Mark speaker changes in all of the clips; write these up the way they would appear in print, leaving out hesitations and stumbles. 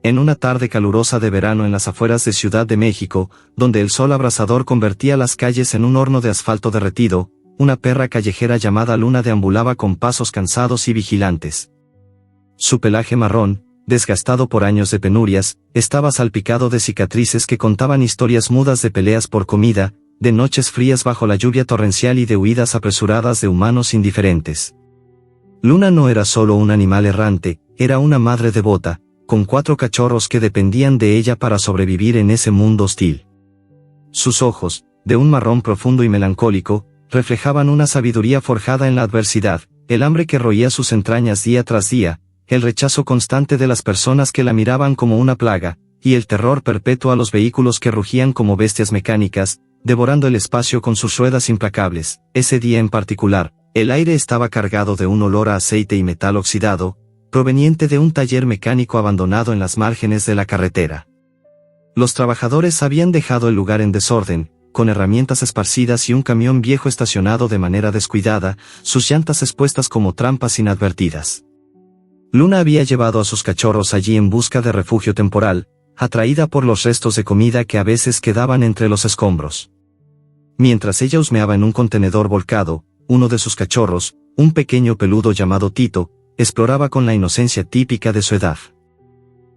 Speaker 1: En una tarde calurosa de verano en las afueras de Ciudad de México, donde el sol abrasador convertía las calles en un horno de asfalto derretido, una perra callejera llamada Luna deambulaba con pasos cansados y vigilantes. Su pelaje marrón, desgastado por años de penurias, estaba salpicado de cicatrices que contaban historias mudas de peleas por comida, de noches frías bajo la lluvia torrencial y de huidas apresuradas de humanos indiferentes. Luna no era solo un animal errante, era una madre devota, con 4 cachorros que dependían de ella para sobrevivir en ese mundo hostil. Sus ojos, de un marrón profundo y melancólico, reflejaban una sabiduría forjada en la adversidad, el hambre que roía sus entrañas día tras día, el rechazo constante de las personas que la miraban como una plaga, y el terror perpetuo a los vehículos que rugían como bestias mecánicas, devorando el espacio con sus ruedas implacables. Ese día en particular, el aire estaba cargado de un olor a aceite y metal oxidado, proveniente de un taller mecánico abandonado en las márgenes de la carretera. Los trabajadores habían dejado el lugar en desorden, con herramientas esparcidas y un camión viejo estacionado de manera descuidada, sus llantas expuestas como trampas inadvertidas. Luna había llevado a sus cachorros allí en busca de refugio temporal, atraída por los restos de comida que a veces quedaban entre los escombros. Mientras ella husmeaba en un contenedor volcado, uno de sus cachorros, un pequeño peludo llamado Tito, exploraba con la inocencia típica de su edad.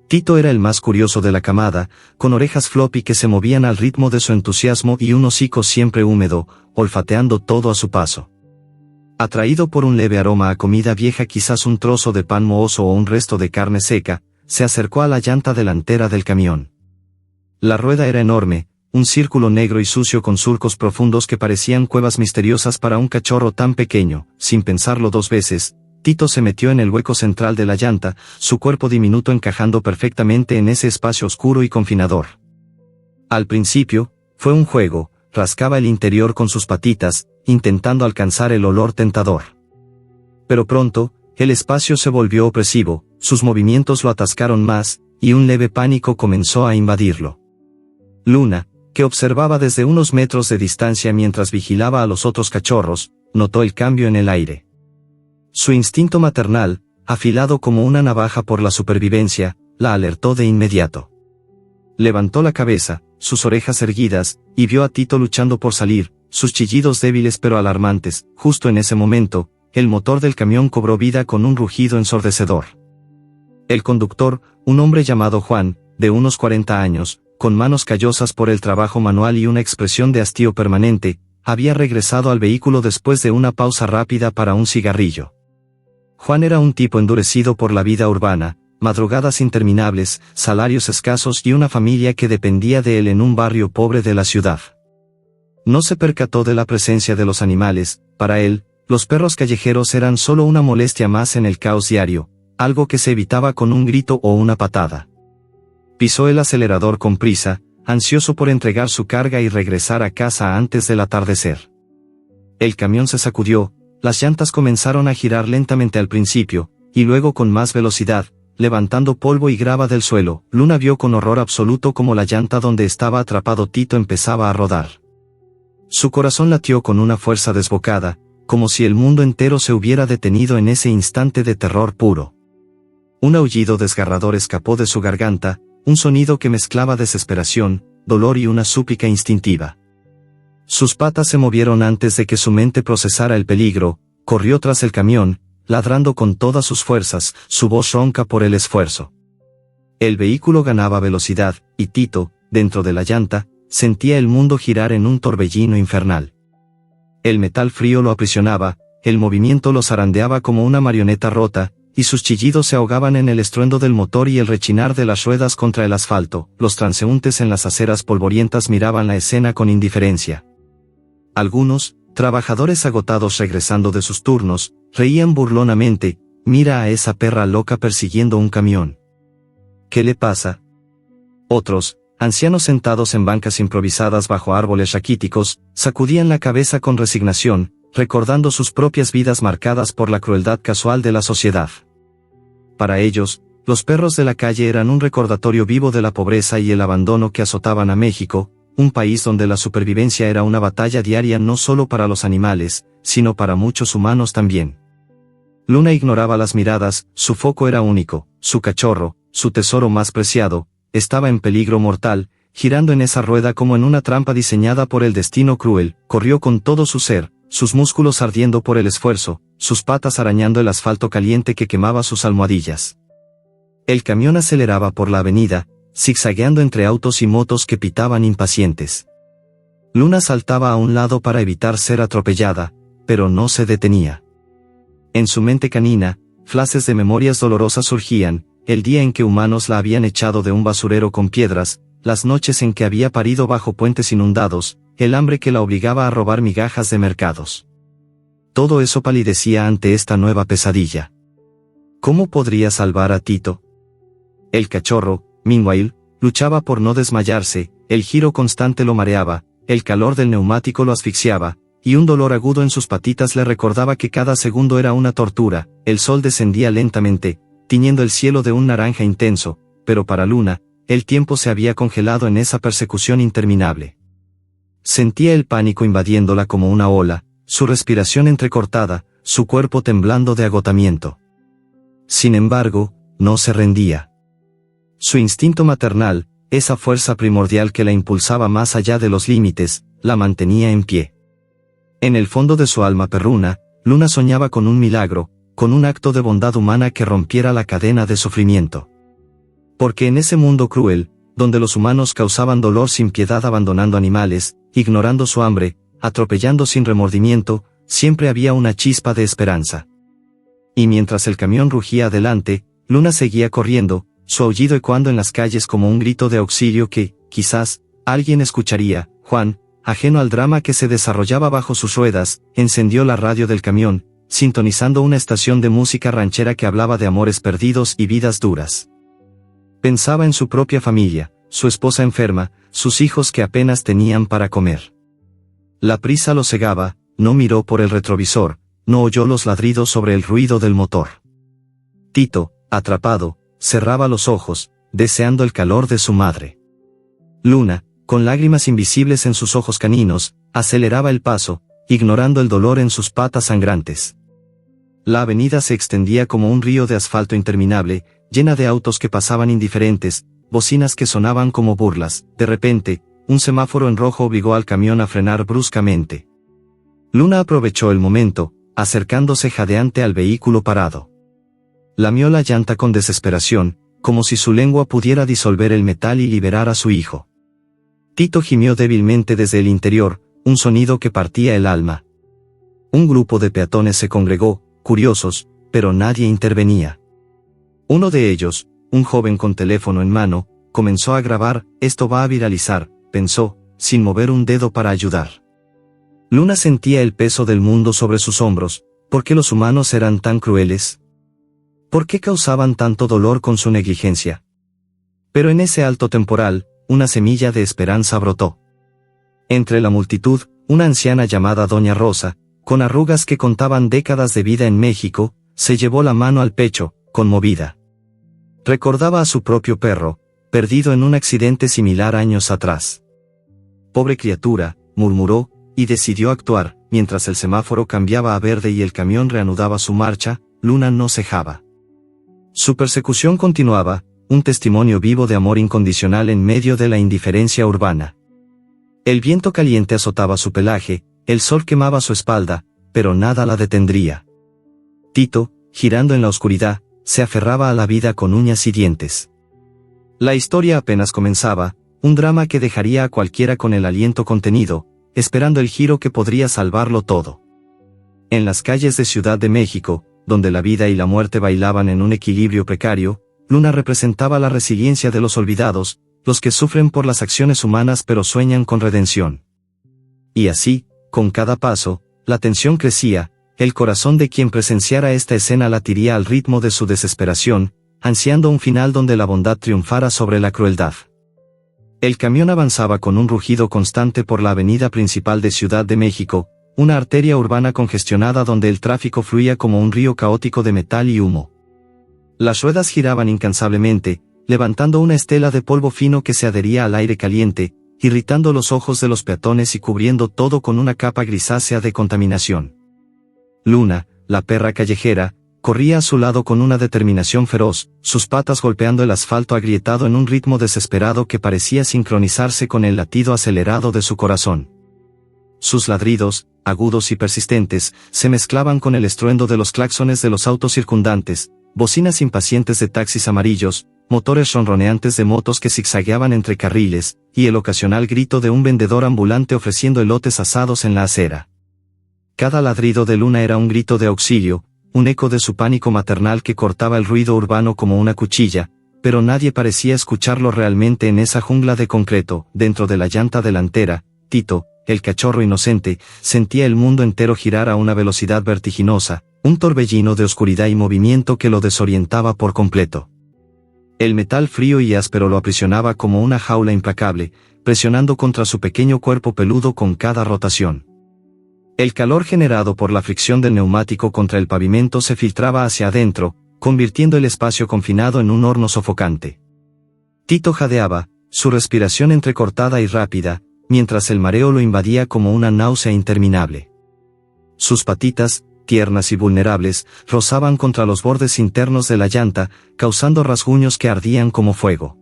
Speaker 1: Tito era el más curioso de la camada, con orejas floppy que se movían al ritmo de su entusiasmo y un hocico siempre húmedo, olfateando todo a su paso. Atraído por un leve aroma a comida vieja, quizás un trozo de pan mohoso o un resto de carne seca, se acercó a la llanta delantera del camión. La rueda era enorme, un círculo negro y sucio con surcos profundos que parecían cuevas misteriosas para un cachorro tan pequeño. Sin pensarlo 2 veces, Tito se metió en el hueco central de la llanta, su cuerpo diminuto encajando perfectamente en ese espacio oscuro y confinador. Al principio, fue un juego, rascaba el interior con sus patitas, intentando alcanzar el olor tentador. Pero pronto, el espacio se volvió opresivo, sus movimientos lo atascaron más, y un leve pánico comenzó a invadirlo. Luna, que observaba desde unos metros de distancia mientras vigilaba a los otros cachorros, notó el cambio en el aire. Su instinto maternal, afilado como una navaja por la supervivencia, la alertó de inmediato. Levantó la cabeza, sus orejas erguidas, y vio a Tito luchando por salir, sus chillidos débiles pero alarmantes. Justo en ese momento, el motor del camión cobró vida con un rugido ensordecedor. El conductor, un hombre llamado Juan, de unos 40 años, con manos callosas por el trabajo manual y una expresión de hastío permanente, había regresado al vehículo después de una pausa rápida para un cigarrillo. Juan era un tipo endurecido por la vida urbana, madrugadas interminables, salarios escasos y una familia que dependía de él en un barrio pobre de la ciudad. No se percató de la presencia de los animales. Para él, los perros callejeros eran solo una molestia más en el caos diario, algo que se evitaba con un grito o una patada. Pisó el acelerador con prisa, ansioso por entregar su carga y regresar a casa antes del atardecer. El camión se sacudió, las llantas comenzaron a girar lentamente al principio, y luego con más velocidad, levantando polvo y grava del suelo. Luna vio con horror absoluto cómo la llanta donde estaba atrapado Tito empezaba a rodar. Su corazón latió con una fuerza desbocada, como si el mundo entero se hubiera detenido en ese instante de terror puro. Un aullido desgarrador escapó de su garganta, un sonido que mezclaba desesperación, dolor y una súplica instintiva. Sus patas se movieron antes de que su mente procesara el peligro, corrió tras el camión, ladrando con todas sus fuerzas, su voz ronca por el esfuerzo. El vehículo ganaba velocidad, y Tito, dentro de la llanta, sentía el mundo girar en un torbellino infernal. El metal frío lo aprisionaba, el movimiento lo zarandeaba como una marioneta rota, y sus chillidos se ahogaban en el estruendo del motor y el rechinar de las ruedas contra el asfalto. Los transeúntes en las aceras polvorientas miraban la escena con indiferencia. Algunos, trabajadores agotados regresando de sus turnos, reían burlonamente. «Mira a esa perra loca persiguiendo un camión. ¿Qué le pasa?». Otros, ancianos sentados en bancas improvisadas bajo árboles raquíticos, sacudían la cabeza con resignación, recordando sus propias vidas marcadas por la crueldad casual de la sociedad. Para ellos, los perros de la calle eran un recordatorio vivo de la pobreza y el abandono que azotaban a México, un país donde la supervivencia era una batalla diaria no solo para los animales, sino para muchos humanos también. Luna ignoraba las miradas, su foco era único, su cachorro, su tesoro más preciado, estaba en peligro mortal, girando en esa rueda como en una trampa diseñada por el destino cruel. Corrió con todo su ser, sus músculos ardiendo por el esfuerzo, sus patas arañando el asfalto caliente que quemaba sus almohadillas. El camión aceleraba por la avenida, zigzagueando entre autos y motos que pitaban impacientes. Luna saltaba a un lado para evitar ser atropellada, pero no se detenía. En su mente canina, flashes de memorias dolorosas surgían: el día en que humanos la habían echado de un basurero con piedras, las noches en que había parido bajo puentes inundados, el hambre que la obligaba a robar migajas de mercados. Todo eso palidecía ante esta nueva pesadilla. ¿Cómo podría salvar a Tito? El cachorro, meanwhile, luchaba por no desmayarse, el giro constante lo mareaba, el calor del neumático lo asfixiaba, y un dolor agudo en sus patitas le recordaba que cada segundo era una tortura. El sol descendía lentamente, tiñendo el cielo de un naranja intenso, pero para Luna, el tiempo se había congelado en esa persecución interminable. Sentía el pánico invadiéndola como una ola, su respiración entrecortada, su cuerpo temblando de agotamiento. Sin embargo, no se rendía. Su instinto maternal, esa fuerza primordial que la impulsaba más allá de los límites, la mantenía en pie. En el fondo de su alma perruna, Luna soñaba con un milagro, con un acto de bondad humana que rompiera la cadena de sufrimiento. Porque en ese mundo cruel, donde los humanos causaban dolor sin piedad abandonando animales, ignorando su hambre, atropellando sin remordimiento, siempre había una chispa de esperanza. Y mientras el camión rugía adelante, Luna seguía corriendo, su aullido ecoando en las calles como un grito de auxilio que, quizás, alguien escucharía. Juan, ajeno al drama que se desarrollaba bajo sus ruedas, encendió la radio del camión, sintonizando una estación de música ranchera que hablaba de amores perdidos y vidas duras. Pensaba en su propia familia, su esposa enferma, sus hijos que apenas tenían para comer. La prisa lo cegaba, no miró por el retrovisor, no oyó los ladridos sobre el ruido del motor. Tito, atrapado, cerraba los ojos, deseando el calor de su madre. Luna, con lágrimas invisibles en sus ojos caninos, aceleraba el paso, ignorando el dolor en sus patas sangrantes. La avenida se extendía como un río de asfalto interminable, llena de autos que pasaban indiferentes, bocinas que sonaban como burlas. De repente, un semáforo en rojo obligó al camión a frenar bruscamente. Luna aprovechó el momento, acercándose jadeante al vehículo parado. Lamió la llanta con desesperación, como si su lengua pudiera disolver el metal y liberar a su hijo. Tito gimió débilmente desde el interior, un sonido que partía el alma. Un grupo de peatones se congregó, curiosos, pero nadie intervenía. Uno de ellos, un joven con teléfono en mano, comenzó a grabar. Esto va a viralizar, pensó, sin mover un dedo para ayudar. Luna sentía el peso del mundo sobre sus hombros. ¿Por qué los humanos eran tan crueles? ¿Por qué causaban tanto dolor con su negligencia? Pero en ese alto temporal, una semilla de esperanza brotó. Entre la multitud, una anciana llamada Doña Rosa, con arrugas que contaban décadas de vida en México, se llevó la mano al pecho, conmovida. Recordaba a su propio perro, perdido en un accidente similar años atrás. Pobre criatura, murmuró, y decidió actuar. Mientras el semáforo cambiaba a verde y el camión reanudaba su marcha, Luna no cejaba. Su persecución continuaba, un testimonio vivo de amor incondicional en medio de la indiferencia urbana. El viento caliente azotaba su pelaje, el sol quemaba su espalda, pero nada la detendría. Tito, girando en la oscuridad, se aferraba a la vida con uñas y dientes. La historia apenas comenzaba, un drama que dejaría a cualquiera con el aliento contenido, esperando el giro que podría salvarlo todo. En las calles de Ciudad de México, donde la vida y la muerte bailaban en un equilibrio precario, Luna representaba la resiliencia de los olvidados, los que sufren por las acciones humanas pero sueñan con redención. Y así, con cada paso, la tensión crecía, el corazón de quien presenciara esta escena latiría al ritmo de su desesperación, ansiando un final donde la bondad triunfara sobre la crueldad. El camión avanzaba con un rugido constante por la avenida principal de Ciudad de México, una arteria urbana congestionada donde el tráfico fluía como un río caótico de metal y humo. Las ruedas giraban incansablemente, levantando una estela de polvo fino que se adhería al aire caliente, irritando los ojos de los peatones y cubriendo todo con una capa grisácea de contaminación. Luna, la perra callejera, corría a su lado con una determinación feroz, sus patas golpeando el asfalto agrietado en un ritmo desesperado que parecía sincronizarse con el latido acelerado de su corazón. Sus ladridos, agudos y persistentes, se mezclaban con el estruendo de los claxones de los autos circundantes, bocinas impacientes de taxis amarillos, motores ronroneantes de motos que zigzagueaban entre carriles, y el ocasional grito de un vendedor ambulante ofreciendo elotes asados en la acera. Cada ladrido de Luna era un grito de auxilio, un eco de su pánico maternal que cortaba el ruido urbano como una cuchilla, pero nadie parecía escucharlo realmente en esa jungla de concreto. Dentro de la llanta delantera, Tito, el cachorro inocente, sentía el mundo entero girar a una velocidad vertiginosa, un torbellino de oscuridad y movimiento que lo desorientaba por completo. El metal frío y áspero lo aprisionaba como una jaula implacable, presionando contra su pequeño cuerpo peludo con cada rotación. El calor generado por la fricción del neumático contra el pavimento se filtraba hacia adentro, convirtiendo el espacio confinado en un horno sofocante. Tito jadeaba, su respiración entrecortada y rápida, mientras el mareo lo invadía como una náusea interminable. Sus patitas, tiernas y vulnerables, rozaban contra los bordes internos de la llanta, causando rasguños que ardían como fuego.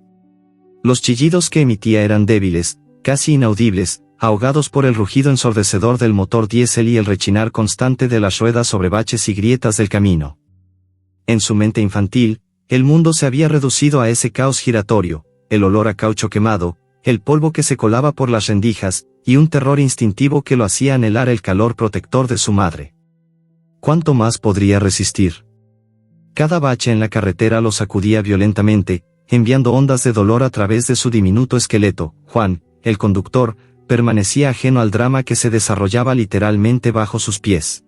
Speaker 1: Los chillidos que emitía eran débiles, casi inaudibles, ahogados por el rugido ensordecedor del motor diésel y el rechinar constante de las ruedas sobre baches y grietas del camino. En su mente infantil, el mundo se había reducido a ese caos giratorio, el olor a caucho quemado, el polvo que se colaba por las rendijas, y un terror instintivo que lo hacía anhelar el calor protector de su madre. ¿Cuánto más podría resistir? Cada bache en la carretera lo sacudía violentamente, enviando ondas de dolor a través de su diminuto esqueleto. Juan, el conductor, permanecía ajeno al drama que se desarrollaba literalmente bajo sus pies.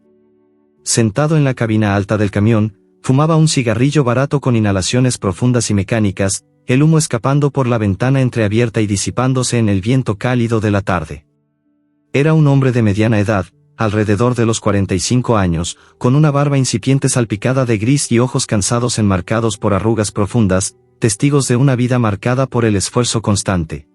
Speaker 1: Sentado en la cabina alta del camión, fumaba un cigarrillo barato con inhalaciones profundas y mecánicas, el humo escapando por la ventana entreabierta y disipándose en el viento cálido de la tarde. Era un hombre de mediana edad, alrededor de los 45 años, con una barba incipiente salpicada de gris y ojos cansados enmarcados por arrugas profundas, testigos de una vida marcada por el esfuerzo constante.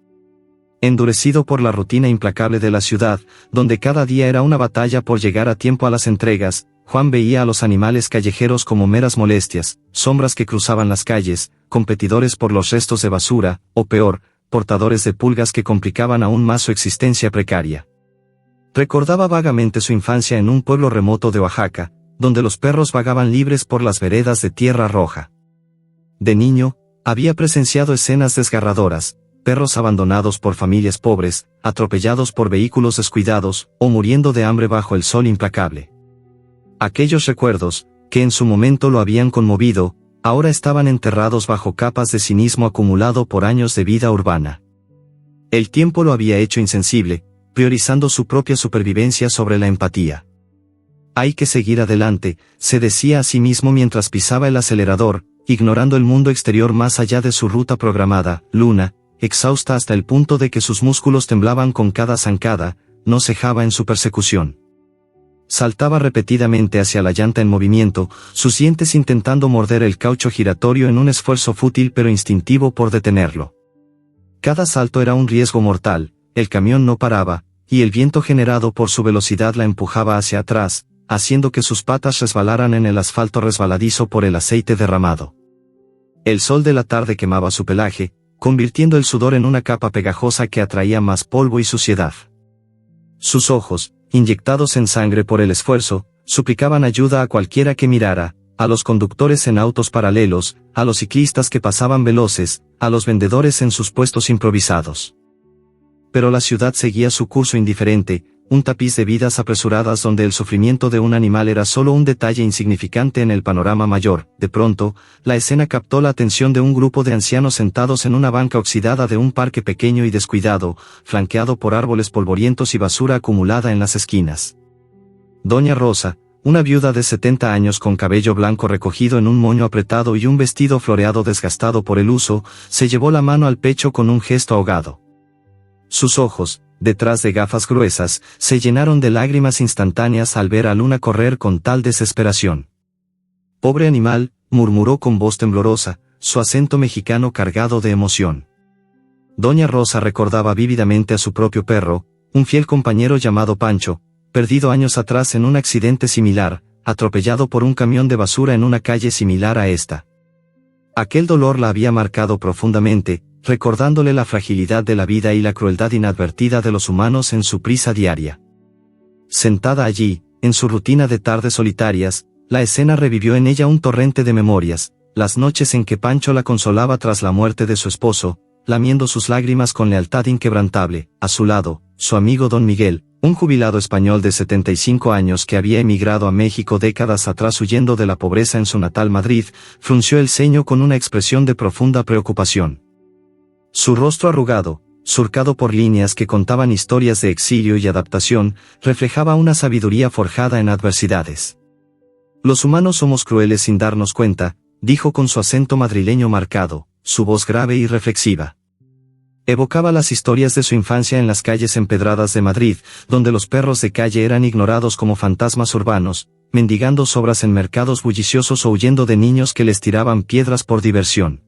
Speaker 1: Endurecido por la rutina implacable de la ciudad, donde cada día era una batalla por llegar a tiempo a las entregas, Juan veía a los animales callejeros como meras molestias, sombras que cruzaban las calles, competidores por los restos de basura, o peor, portadores de pulgas que complicaban aún más su existencia precaria. Recordaba vagamente su infancia en un pueblo remoto de Oaxaca, donde los perros vagaban libres por las veredas de tierra roja. De niño, había presenciado escenas desgarradoras, perros abandonados por familias pobres, atropellados por vehículos descuidados, o muriendo de hambre bajo el sol implacable. Aquellos recuerdos, que en su momento lo habían conmovido, ahora estaban enterrados bajo capas de cinismo acumulado por años de vida urbana. El tiempo lo había hecho insensible, priorizando su propia supervivencia sobre la empatía. Hay que seguir adelante, se decía a sí mismo mientras pisaba el acelerador, ignorando el mundo exterior más allá de su ruta programada. Luna, exhausta hasta el punto de que sus músculos temblaban con cada zancada, no cejaba en su persecución. Saltaba repetidamente hacia la llanta en movimiento, sus dientes intentando morder el caucho giratorio en un esfuerzo fútil pero instintivo por detenerlo. Cada salto era un riesgo mortal, el camión no paraba, y el viento generado por su velocidad la empujaba hacia atrás, haciendo que sus patas resbalaran en el asfalto resbaladizo por el aceite derramado. El sol de la tarde quemaba su pelaje, convirtiendo el sudor en una capa pegajosa que atraía más polvo y suciedad. Sus ojos, inyectados en sangre por el esfuerzo, suplicaban ayuda a cualquiera que mirara, a los conductores en autos paralelos, a los ciclistas que pasaban veloces, a los vendedores en sus puestos improvisados. Pero la ciudad seguía su curso indiferente, un tapiz de vidas apresuradas donde el sufrimiento de un animal era solo un detalle insignificante en el panorama mayor. De pronto, la escena captó la atención de un grupo de ancianos sentados en una banca oxidada de un parque pequeño y descuidado, flanqueado por árboles polvorientos y basura acumulada en las esquinas. Doña Rosa, una viuda de 70 años con cabello blanco recogido en un moño apretado y un vestido floreado desgastado por el uso, se llevó la mano al pecho con un gesto ahogado. Sus ojos, detrás de gafas gruesas, se llenaron de lágrimas instantáneas al ver a Luna correr con tal desesperación. «Pobre animal», murmuró con voz temblorosa, su acento mexicano cargado de emoción. Doña Rosa recordaba vívidamente a su propio perro, un fiel compañero llamado Pancho, perdido años atrás en un accidente similar, atropellado por un camión de basura en una calle similar a esta. Aquel dolor la había marcado profundamente, recordándole la fragilidad de la vida y la crueldad inadvertida de los humanos en su prisa diaria. Sentada allí, en su rutina de tardes solitarias, la escena revivió en ella un torrente de memorias, las noches en que Pancho la consolaba tras la muerte de su esposo, lamiendo sus lágrimas con lealtad inquebrantable, a su lado, su amigo Don Miguel, un jubilado español de 75 años que había emigrado a México décadas atrás huyendo de la pobreza en su natal Madrid, frunció el ceño con una expresión de profunda preocupación. Su rostro arrugado, surcado por líneas que contaban historias de exilio y adaptación, reflejaba una sabiduría forjada en adversidades. Los humanos somos crueles sin darnos cuenta, dijo con su acento madrileño marcado, su voz grave y reflexiva. Evocaba las historias de su infancia en las calles empedradas de Madrid, donde los perros de calle eran ignorados como fantasmas urbanos, mendigando sobras en mercados bulliciosos o huyendo de niños que les tiraban piedras por diversión.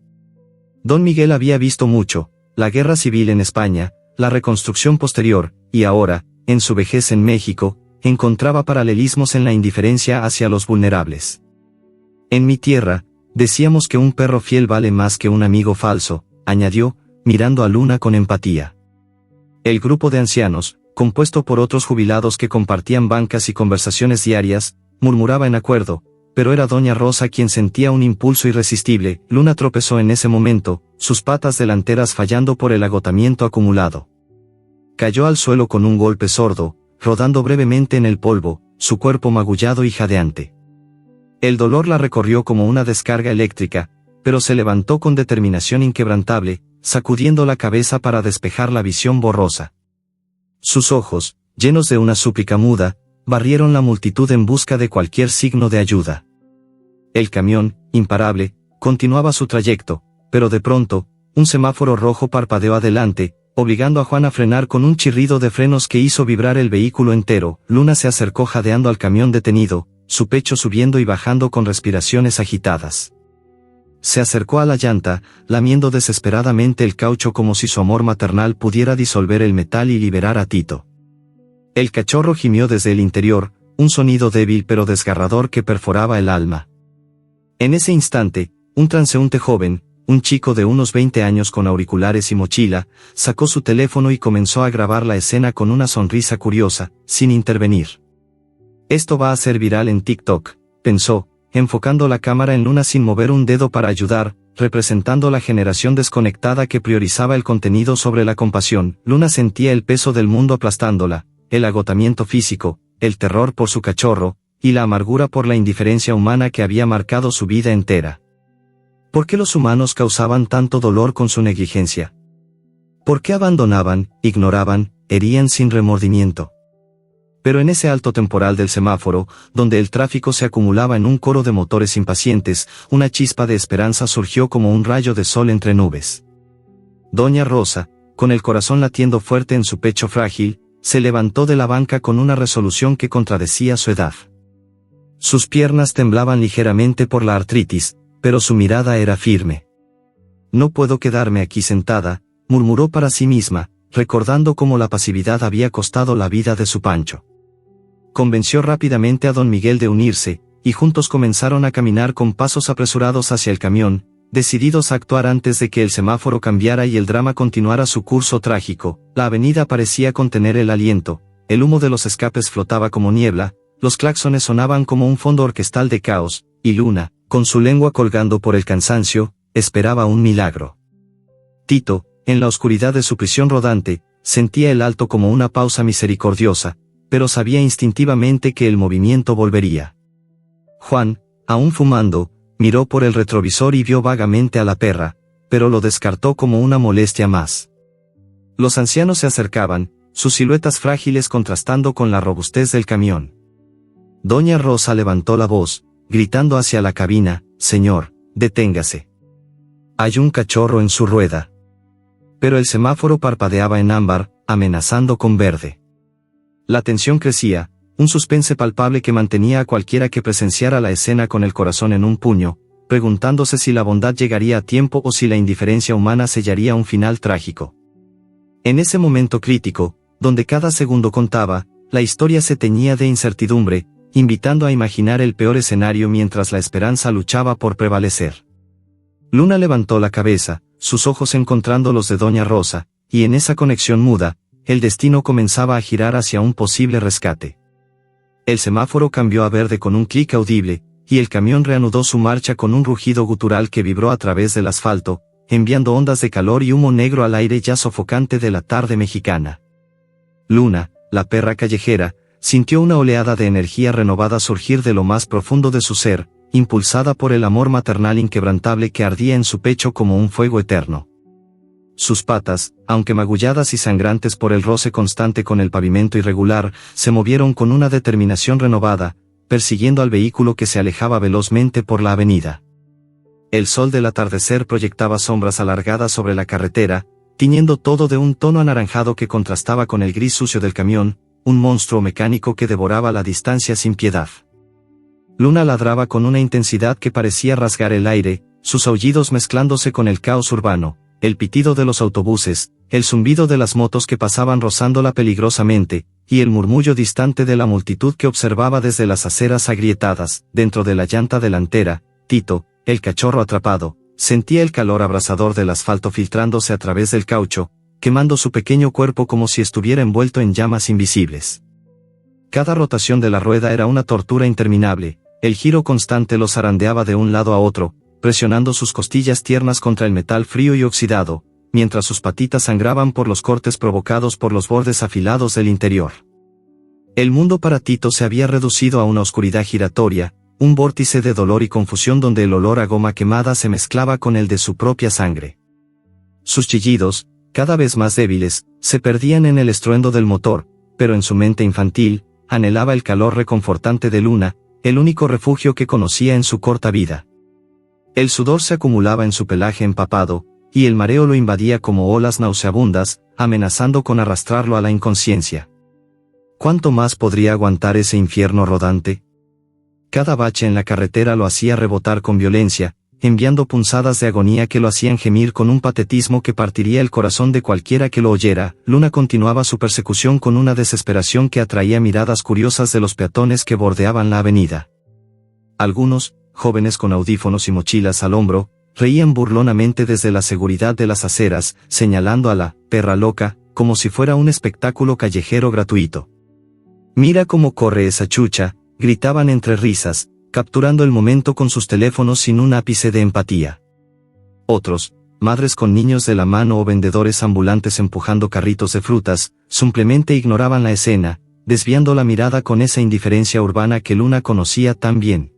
Speaker 1: Don Miguel había visto mucho, la guerra civil en España, la reconstrucción posterior, y ahora, en su vejez en México, encontraba paralelismos en la indiferencia hacia los vulnerables. En mi tierra, decíamos que un perro fiel vale más que un amigo falso, añadió, mirando a Luna con empatía. El grupo de ancianos, compuesto por otros jubilados que compartían bancas y conversaciones diarias, murmuraba en acuerdo, pero era doña Rosa quien sentía un impulso irresistible. Luna tropezó en ese momento, sus patas delanteras fallando por el agotamiento acumulado. Cayó al suelo con un golpe sordo, rodando brevemente en el polvo, su cuerpo magullado y jadeante. El dolor la recorrió como una descarga eléctrica, pero se levantó con determinación inquebrantable, sacudiendo la cabeza para despejar la visión borrosa. Sus ojos, llenos de una súplica muda, barrieron la multitud en busca de cualquier signo de ayuda. El camión, imparable, continuaba su trayecto, pero de pronto, un semáforo rojo parpadeó adelante, obligando a Juan a frenar con un chirrido de frenos que hizo vibrar el vehículo entero. Luna se acercó jadeando al camión detenido, su pecho subiendo y bajando con respiraciones agitadas. Se acercó a la llanta, lamiendo desesperadamente el caucho como si su amor maternal pudiera disolver el metal y liberar a Tito. El cachorro gimió desde el interior, un sonido débil pero desgarrador que perforaba el alma. En ese instante, un transeúnte joven, un chico de unos 20 años con auriculares y mochila, sacó su teléfono y comenzó a grabar la escena con una sonrisa curiosa, sin intervenir. Esto va a ser viral en TikTok, pensó, enfocando la cámara en Luna sin mover un dedo para ayudar, representando la generación desconectada que priorizaba el contenido sobre la compasión. Luna sentía el peso del mundo aplastándola, el agotamiento físico, el terror por su cachorro, y la amargura por la indiferencia humana que había marcado su vida entera. ¿Por qué los humanos causaban tanto dolor con su negligencia? ¿Por qué abandonaban, ignoraban, herían sin remordimiento? Pero en ese alto temporal del semáforo, donde el tráfico se acumulaba en un coro de motores impacientes, una chispa de esperanza surgió como un rayo de sol entre nubes. Doña Rosa, con el corazón latiendo fuerte en su pecho frágil, se levantó de la banca con una resolución que contradecía su edad. Sus piernas temblaban ligeramente por la artritis, pero su mirada era firme. No puedo quedarme aquí sentada, murmuró para sí misma, recordando cómo la pasividad había costado la vida de su Pancho. Convenció rápidamente a don Miguel de unirse, y juntos comenzaron a caminar con pasos apresurados hacia el camión, decididos a actuar antes de que el semáforo cambiara y el drama continuara su curso trágico. La avenida parecía contener el aliento, el humo de los escapes flotaba como niebla, los claxones sonaban como un fondo orquestal de caos, y Luna, con su lengua colgando por el cansancio, esperaba un milagro. Tito, en la oscuridad de su prisión rodante, sentía el alto como una pausa misericordiosa, pero sabía instintivamente que el movimiento volvería. Juan, aún fumando, miró por el retrovisor y vio vagamente a la perra, pero lo descartó como una molestia más. Los ancianos se acercaban, sus siluetas frágiles contrastando con la robustez del camión. Doña Rosa levantó la voz, gritando hacia la cabina: «Señor, deténgase. Hay un cachorro en su rueda». Pero el semáforo parpadeaba en ámbar, amenazando con verde. La tensión crecía, un suspense palpable que mantenía a cualquiera que presenciara la escena con el corazón en un puño, preguntándose si la bondad llegaría a tiempo o si la indiferencia humana sellaría un final trágico. En ese momento crítico, donde cada segundo contaba, la historia se teñía de incertidumbre, invitando a imaginar el peor escenario mientras la esperanza luchaba por prevalecer. Luna levantó la cabeza, sus ojos encontrando los de doña Rosa, y en esa conexión muda, el destino comenzaba a girar hacia un posible rescate. El semáforo cambió a verde con un clic audible, y el camión reanudó su marcha con un rugido gutural que vibró a través del asfalto, enviando ondas de calor y humo negro al aire ya sofocante de la tarde mexicana. Luna, la perra callejera, sintió una oleada de energía renovada surgir de lo más profundo de su ser, impulsada por el amor maternal inquebrantable que ardía en su pecho como un fuego eterno. Sus patas, aunque magulladas y sangrantes por el roce constante con el pavimento irregular, se movieron con una determinación renovada, persiguiendo al vehículo que se alejaba velozmente por la avenida. El sol del atardecer proyectaba sombras alargadas sobre la carretera, tiñendo todo de un tono anaranjado que contrastaba con el gris sucio del camión, un monstruo mecánico que devoraba la distancia sin piedad. Luna ladraba con una intensidad que parecía rasgar el aire, sus aullidos mezclándose con el caos urbano, el pitido de los autobuses, el zumbido de las motos que pasaban rozándola peligrosamente, y el murmullo distante de la multitud que observaba desde las aceras agrietadas. Dentro de la llanta delantera, Tito, el cachorro atrapado, sentía el calor abrasador del asfalto filtrándose a través del caucho, quemando su pequeño cuerpo como si estuviera envuelto en llamas invisibles. Cada rotación de la rueda era una tortura interminable, el giro constante lo zarandeaba de un lado a otro, presionando sus costillas tiernas contra el metal frío y oxidado, mientras sus patitas sangraban por los cortes provocados por los bordes afilados del interior. El mundo para Tito se había reducido a una oscuridad giratoria, un vórtice de dolor y confusión donde el olor a goma quemada se mezclaba con el de su propia sangre. Sus chillidos, cada vez más débiles, se perdían en el estruendo del motor, pero en su mente infantil, anhelaba el calor reconfortante de Luna, el único refugio que conocía en su corta vida. El sudor se acumulaba en su pelaje empapado, y el mareo lo invadía como olas nauseabundas, amenazando con arrastrarlo a la inconsciencia. ¿Cuánto más podría aguantar ese infierno rodante? Cada bache en la carretera lo hacía rebotar con violencia, enviando punzadas de agonía que lo hacían gemir con un patetismo que partiría el corazón de cualquiera que lo oyera. Luna continuaba su persecución con una desesperación que atraía miradas curiosas de los peatones que bordeaban la avenida. Algunos, jóvenes con audífonos y mochilas al hombro, reían burlonamente desde la seguridad de las aceras, señalando a la perra loca, como si fuera un espectáculo callejero gratuito. «Mira cómo corre esa chucha», gritaban entre risas, capturando el momento con sus teléfonos sin un ápice de empatía. Otros, madres con niños de la mano o vendedores ambulantes empujando carritos de frutas, simplemente ignoraban la escena, desviando la mirada con esa indiferencia urbana que Luna conocía tan bien.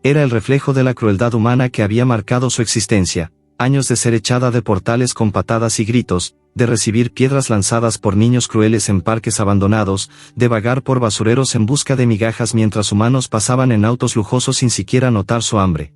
Speaker 1: Era el reflejo de la crueldad humana que había marcado su existencia, años de ser echada de portales con patadas y gritos, de recibir piedras lanzadas por niños crueles en parques abandonados, de vagar por basureros en busca de migajas mientras humanos pasaban en autos lujosos sin siquiera notar su hambre.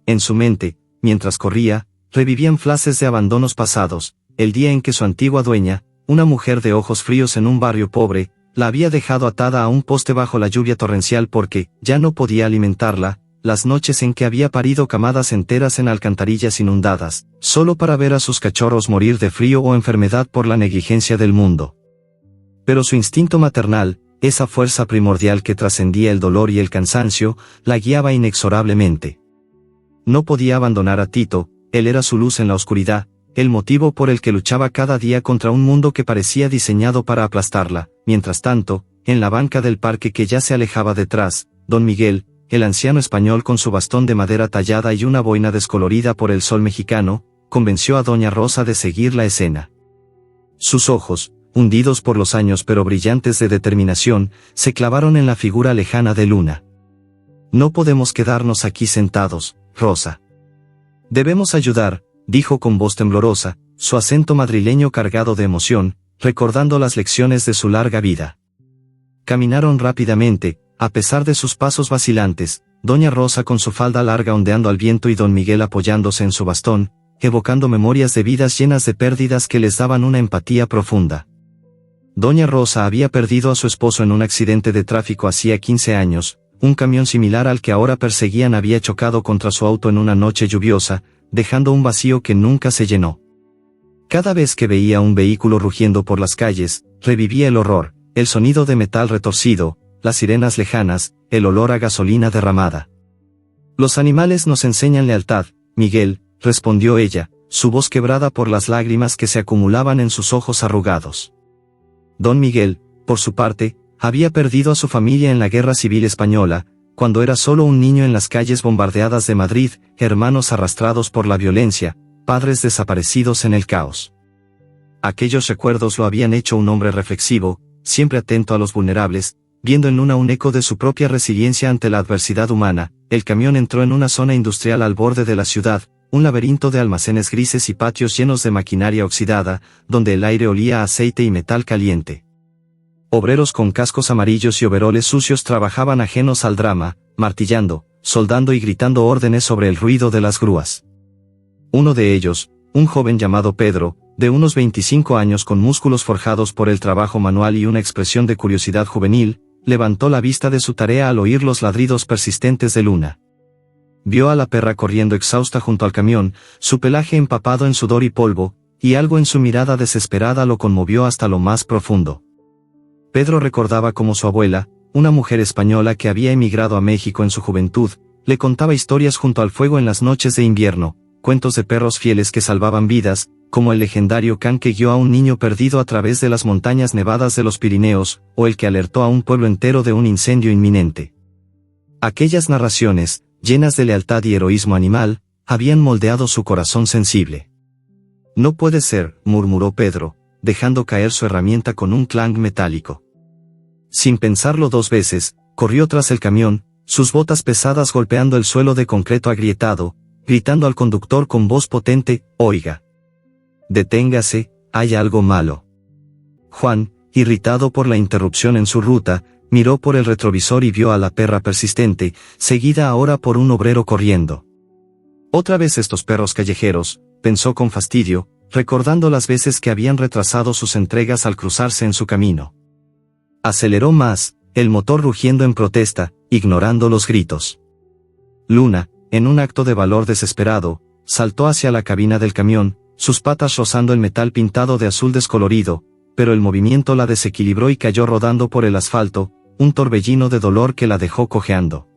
Speaker 1: En su mente, mientras corría, revivían flashes de abandonos pasados, el día en que su antigua dueña, una mujer de ojos fríos en un barrio pobre, la había dejado atada a un poste bajo la lluvia torrencial porque ya no podía alimentarla, las noches en que había parido camadas enteras en alcantarillas inundadas, solo para ver a sus cachorros morir de frío o enfermedad por la negligencia del mundo. Pero su instinto maternal, esa fuerza primordial que trascendía el dolor y el cansancio, la guiaba inexorablemente. No podía abandonar a Tito, él era su luz en la oscuridad, el motivo por el que luchaba cada día contra un mundo que parecía diseñado para aplastarla. Mientras tanto, en la banca del parque que ya se alejaba detrás, don Miguel, el anciano español con su bastón de madera tallada y una boina descolorida por el sol mexicano, convenció a doña Rosa de seguir la escena. Sus ojos, hundidos por los años pero brillantes de determinación, se clavaron en la figura lejana de Luna. «No podemos quedarnos aquí sentados, Rosa. Debemos ayudar», dijo con voz temblorosa, su acento madrileño cargado de emoción, recordando las lecciones de su larga vida. Caminaron rápidamente, a pesar de sus pasos vacilantes, doña Rosa con su falda larga ondeando al viento y don Miguel apoyándose en su bastón, evocando memorias de vidas llenas de pérdidas que les daban una empatía profunda. Doña Rosa había perdido a su esposo en un accidente de tráfico hacía 15 años, un camión similar al que ahora perseguían había chocado contra su auto en una noche lluviosa, dejando un vacío que nunca se llenó. Cada vez que veía un vehículo rugiendo por las calles, revivía el horror, el sonido de metal retorcido, las sirenas lejanas, el olor a gasolina derramada. Los animales nos enseñan lealtad, Miguel, respondió ella, su voz quebrada por las lágrimas que se acumulaban en sus ojos arrugados. Don Miguel, por su parte, había perdido a su familia en la Guerra Civil Española, cuando era solo un niño en las calles bombardeadas de Madrid, hermanos arrastrados por la violencia, padres desaparecidos en el caos. Aquellos recuerdos lo habían hecho un hombre reflexivo, siempre atento a los vulnerables, viendo en Luna un eco de su propia resiliencia ante la adversidad humana. El camión entró en una zona industrial al borde de la ciudad, un laberinto de almacenes grises y patios llenos de maquinaria oxidada, donde el aire olía a aceite y metal caliente. Obreros con cascos amarillos y overoles sucios trabajaban ajenos al drama, martillando, soldando y gritando órdenes sobre el ruido de las grúas. Uno de ellos, un joven llamado Pedro, de unos 25 años con músculos forjados por el trabajo manual y una expresión de curiosidad juvenil, levantó la vista de su tarea al oír los ladridos persistentes de Luna. Vio a la perra corriendo exhausta junto al camión, su pelaje empapado en sudor y polvo, y algo en su mirada desesperada lo conmovió hasta lo más profundo. Pedro recordaba cómo su abuela, una mujer española que había emigrado a México en su juventud, le contaba historias junto al fuego en las noches de invierno, cuentos de perros fieles que salvaban vidas, como el legendario can que guió a un niño perdido a través de las montañas nevadas de los Pirineos, o el que alertó a un pueblo entero de un incendio inminente. Aquellas narraciones, llenas de lealtad y heroísmo animal, habían moldeado su corazón sensible. No puede ser, murmuró Pedro, dejando caer su herramienta con un clang metálico. Sin pensarlo dos veces, corrió tras el camión, sus botas pesadas golpeando el suelo de concreto agrietado, gritando al conductor con voz potente, «Oiga. Deténgase, hay algo malo». Juan, irritado por la interrupción en su ruta, miró por el retrovisor y vio a la perra persistente, seguida ahora por un obrero corriendo. Otra vez estos perros callejeros, pensó con fastidio, recordando las veces que habían retrasado sus entregas al cruzarse en su camino. Aceleró más, el motor rugiendo en protesta, ignorando los gritos. Luna, en un acto de valor desesperado, saltó hacia la cabina del camión, sus patas rozando el metal pintado de azul descolorido, pero el movimiento la desequilibró y cayó rodando por el asfalto, un torbellino de dolor que la dejó cojeando.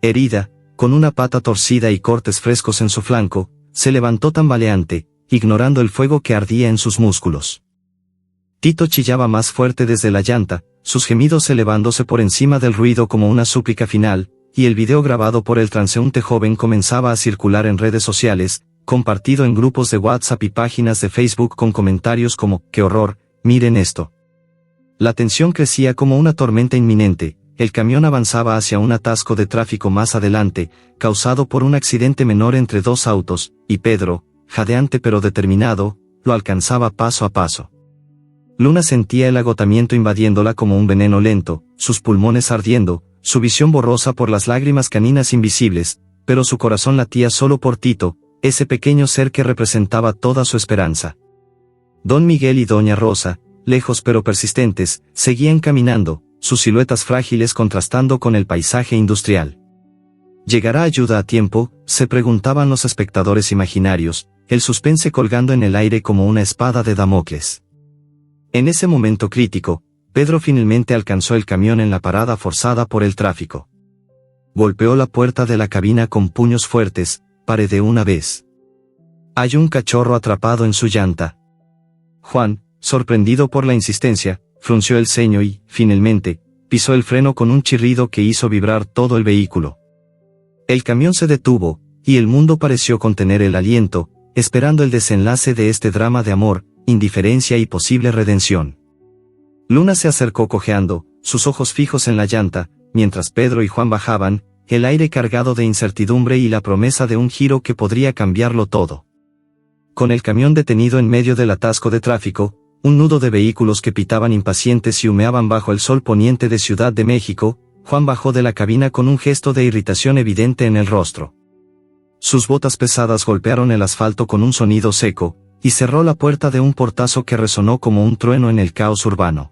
Speaker 1: Herida, con una pata torcida y cortes frescos en su flanco, se levantó tambaleante, ignorando el fuego que ardía en sus músculos. Tito chillaba más fuerte desde la llanta, sus gemidos elevándose por encima del ruido como una súplica final, y el video grabado por el transeúnte joven comenzaba a circular en redes sociales, compartido en grupos de WhatsApp y páginas de Facebook con comentarios como, «¡Qué horror! Miren esto». La tensión crecía como una tormenta inminente, el camión avanzaba hacia un atasco de tráfico más adelante, causado por un accidente menor entre dos autos, y Pedro, jadeante pero determinado, lo alcanzaba paso a paso. Luna sentía el agotamiento invadiéndola como un veneno lento, sus pulmones ardiendo, su visión borrosa por las lágrimas caninas invisibles, pero su corazón latía solo por Tito, ese pequeño ser que representaba toda su esperanza. Don Miguel y Doña Rosa, lejos pero persistentes, seguían caminando, sus siluetas frágiles contrastando con el paisaje industrial. ¿Llegará ayuda a tiempo?, se preguntaban los espectadores imaginarios, el suspense colgando en el aire como una espada de Damocles. En ese momento crítico, Pedro finalmente alcanzó el camión en la parada forzada por el tráfico. Golpeó la puerta de la cabina con puños fuertes, «Pare de una vez. Hay un cachorro atrapado en su llanta». Juan, sorprendido por la insistencia, frunció el ceño y, finalmente, pisó el freno con un chirrido que hizo vibrar todo el vehículo. El camión se detuvo, y el mundo pareció contener el aliento, esperando el desenlace de este drama de amor, indiferencia y posible redención. Luna se acercó cojeando, sus ojos fijos en la llanta, mientras Pedro y Juan bajaban, el aire cargado de incertidumbre y la promesa de un giro que podría cambiarlo todo. Con el camión detenido en medio del atasco de tráfico, un nudo de vehículos que pitaban impacientes y humeaban bajo el sol poniente de Ciudad de México, Juan bajó de la cabina con un gesto de irritación evidente en el rostro. Sus botas pesadas golpearon el asfalto con un sonido seco, y cerró la puerta de un portazo que resonó como un trueno en el caos urbano.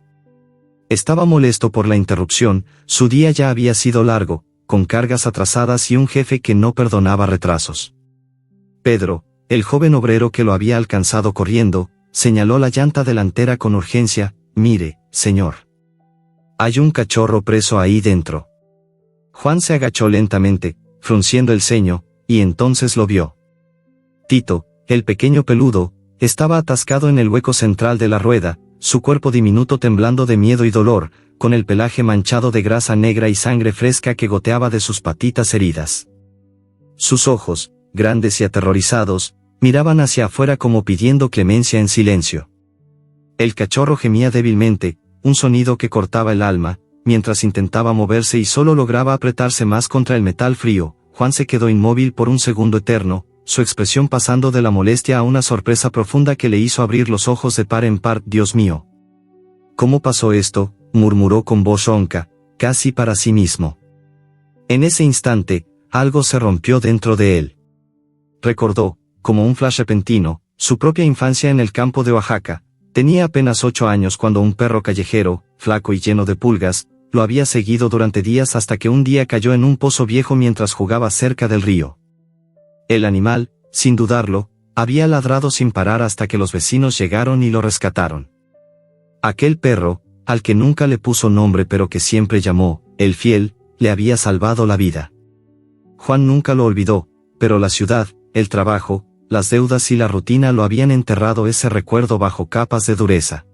Speaker 1: Estaba molesto por la interrupción, su día ya había sido largo, con cargas atrasadas y un jefe que no perdonaba retrasos. Pedro, el joven obrero que lo había alcanzado corriendo, señaló la llanta delantera con urgencia, «Mire, señor. Hay un cachorro preso ahí dentro. Juan se agachó lentamente, frunciendo el ceño, y entonces lo vio. Tito, el pequeño peludo, estaba atascado en el hueco central de la rueda, su cuerpo diminuto temblando de miedo y dolor, con el pelaje manchado de grasa negra y sangre fresca que goteaba de sus patitas heridas. Sus ojos, grandes y aterrorizados, miraban hacia afuera como pidiendo clemencia en silencio. El cachorro gemía débilmente, un sonido que cortaba el alma, mientras intentaba moverse y solo lograba apretarse más contra el metal frío. Juan se quedó inmóvil por un segundo eterno, su expresión pasando de la molestia a una sorpresa profunda que le hizo abrir los ojos de par en par. «Dios mío. ¿Cómo pasó esto?», murmuró con voz ronca, casi para sí mismo. En ese instante, algo se rompió dentro de él. Recordó, como un flash repentino, su propia infancia en el campo de Oaxaca. Tenía apenas 8 años cuando un perro callejero, flaco y lleno de pulgas, lo había seguido durante días hasta que un día cayó en un pozo viejo mientras jugaba cerca del río. El animal, sin dudarlo, había ladrado sin parar hasta que los vecinos llegaron y lo rescataron. Aquel perro, al que nunca le puso nombre pero que siempre llamó, el fiel, le había salvado la vida. Juan nunca lo olvidó, pero la ciudad, el trabajo, las deudas y la rutina lo habían enterrado ese recuerdo bajo capas de dureza.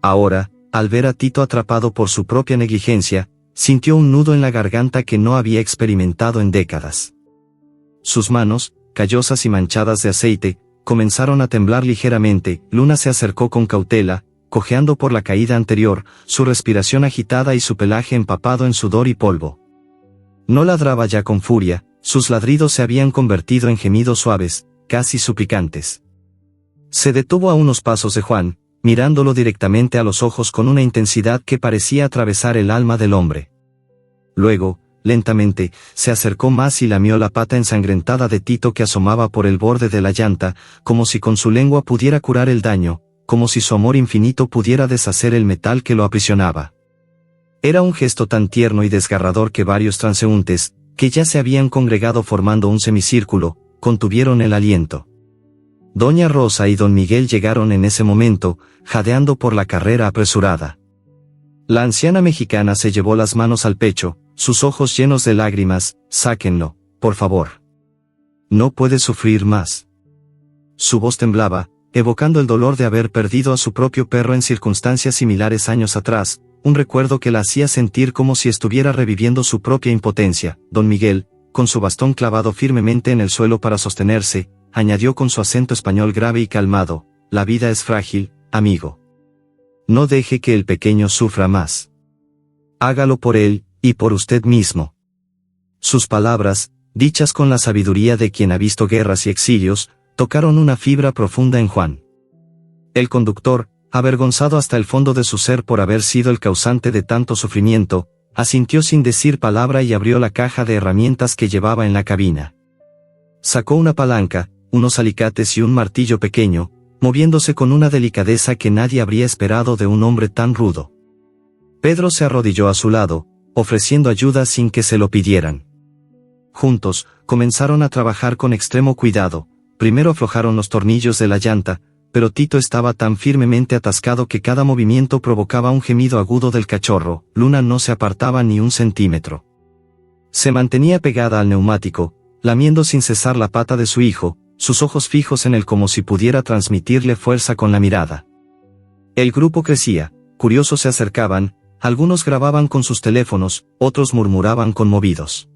Speaker 1: Ahora, al ver a Tito atrapado por su propia negligencia, sintió un nudo en la garganta que no había experimentado en décadas. Sus manos, callosas y manchadas de aceite, comenzaron a temblar ligeramente. Luna se acercó con cautela, cojeando por la caída anterior, su respiración agitada y su pelaje empapado en sudor y polvo. No ladraba ya con furia, sus ladridos se habían convertido en gemidos suaves, casi suplicantes. Se detuvo a unos pasos de Juan, mirándolo directamente a los ojos con una intensidad que parecía atravesar el alma del hombre. Luego, lentamente, se acercó más y lamió la pata ensangrentada de Tito que asomaba por el borde de la llanta, como si con su lengua pudiera curar el daño, como si su amor infinito pudiera deshacer el metal que lo aprisionaba. Era un gesto tan tierno y desgarrador que varios transeúntes, que ya se habían congregado formando un semicírculo, contuvieron el aliento. Doña Rosa y don Miguel llegaron en ese momento, jadeando por la carrera apresurada. La anciana mexicana se llevó las manos al pecho, sus ojos llenos de lágrimas. «Sáquenlo, por favor. No puede sufrir más». Su voz temblaba, evocando el dolor de haber perdido a su propio perro en circunstancias similares años atrás, un recuerdo que la hacía sentir como si estuviera reviviendo su propia impotencia. Don Miguel, con su bastón clavado firmemente en el suelo para sostenerse, añadió con su acento español grave y calmado: «La vida es frágil, amigo. No deje que el pequeño sufra más. Hágalo por él, y por usted mismo». Sus palabras, dichas con la sabiduría de quien ha visto guerras y exilios, tocaron una fibra profunda en Juan. El conductor, avergonzado hasta el fondo de su ser por haber sido el causante de tanto sufrimiento, asintió sin decir palabra y abrió la caja de herramientas que llevaba en la cabina. Sacó una palanca, unos alicates y un martillo pequeño, moviéndose con una delicadeza que nadie habría esperado de un hombre tan rudo. Pedro se arrodilló a su lado, ofreciendo ayuda sin que se lo pidieran. Juntos, comenzaron a trabajar con extremo cuidado. Primero aflojaron los tornillos de la llanta, pero Tito estaba tan firmemente atascado que cada movimiento provocaba un gemido agudo del cachorro. Luna no se apartaba ni un centímetro. Se mantenía pegada al neumático, lamiendo sin cesar la pata de su hijo, sus ojos fijos en él como si pudiera transmitirle fuerza con la mirada. El grupo crecía, curiosos se acercaban, algunos grababan con sus teléfonos, otros murmuraban conmovidos.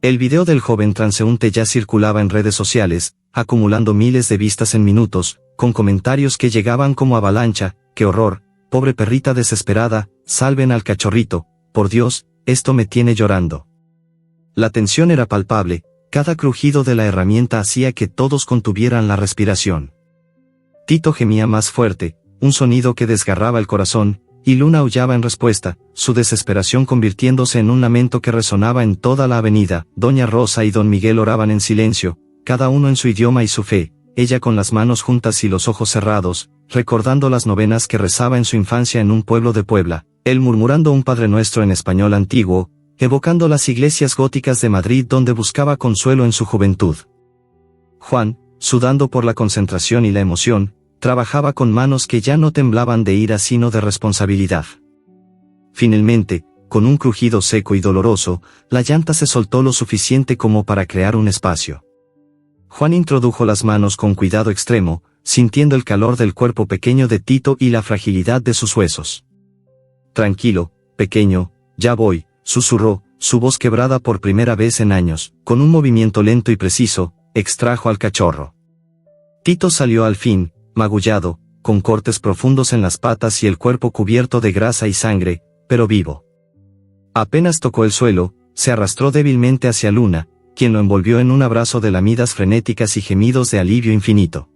Speaker 1: El video del joven transeúnte ya circulaba en redes sociales, acumulando miles de vistas en minutos, con comentarios que llegaban como avalancha: «¡Qué horror! ¡Pobre perrita desesperada! ¡Salven al cachorrito! ¡Por Dios, esto me tiene llorando!». La tensión era palpable, cada crujido de la herramienta hacía que todos contuvieran la respiración. Tito gemía más fuerte, un sonido que desgarraba el corazón, y Luna aullaba en respuesta, su desesperación convirtiéndose en un lamento que resonaba en toda la avenida. Doña Rosa y don Miguel oraban en silencio, cada uno en su idioma y su fe, ella con las manos juntas y los ojos cerrados, recordando las novenas que rezaba en su infancia en un pueblo de Puebla, él murmurando un Padre Nuestro en español antiguo, evocando las iglesias góticas de Madrid donde buscaba consuelo en su juventud. Juan, sudando por la concentración y la emoción, trabajaba con manos que ya no temblaban de ira sino de responsabilidad. Finalmente, con un crujido seco y doloroso, la llanta se soltó lo suficiente como para crear un espacio. Juan introdujo las manos con cuidado extremo, sintiendo el calor del cuerpo pequeño de Tito y la fragilidad de sus huesos. «Tranquilo, pequeño, ya voy», susurró, su voz quebrada por primera vez en años. Con un movimiento lento y preciso, extrajo al cachorro. Tito salió al fin, magullado, con cortes profundos en las patas y el cuerpo cubierto de grasa y sangre, pero vivo. Apenas tocó el suelo, se arrastró débilmente hacia Luna, quien lo envolvió en un abrazo de lamidas frenéticas y gemidos de alivio infinito.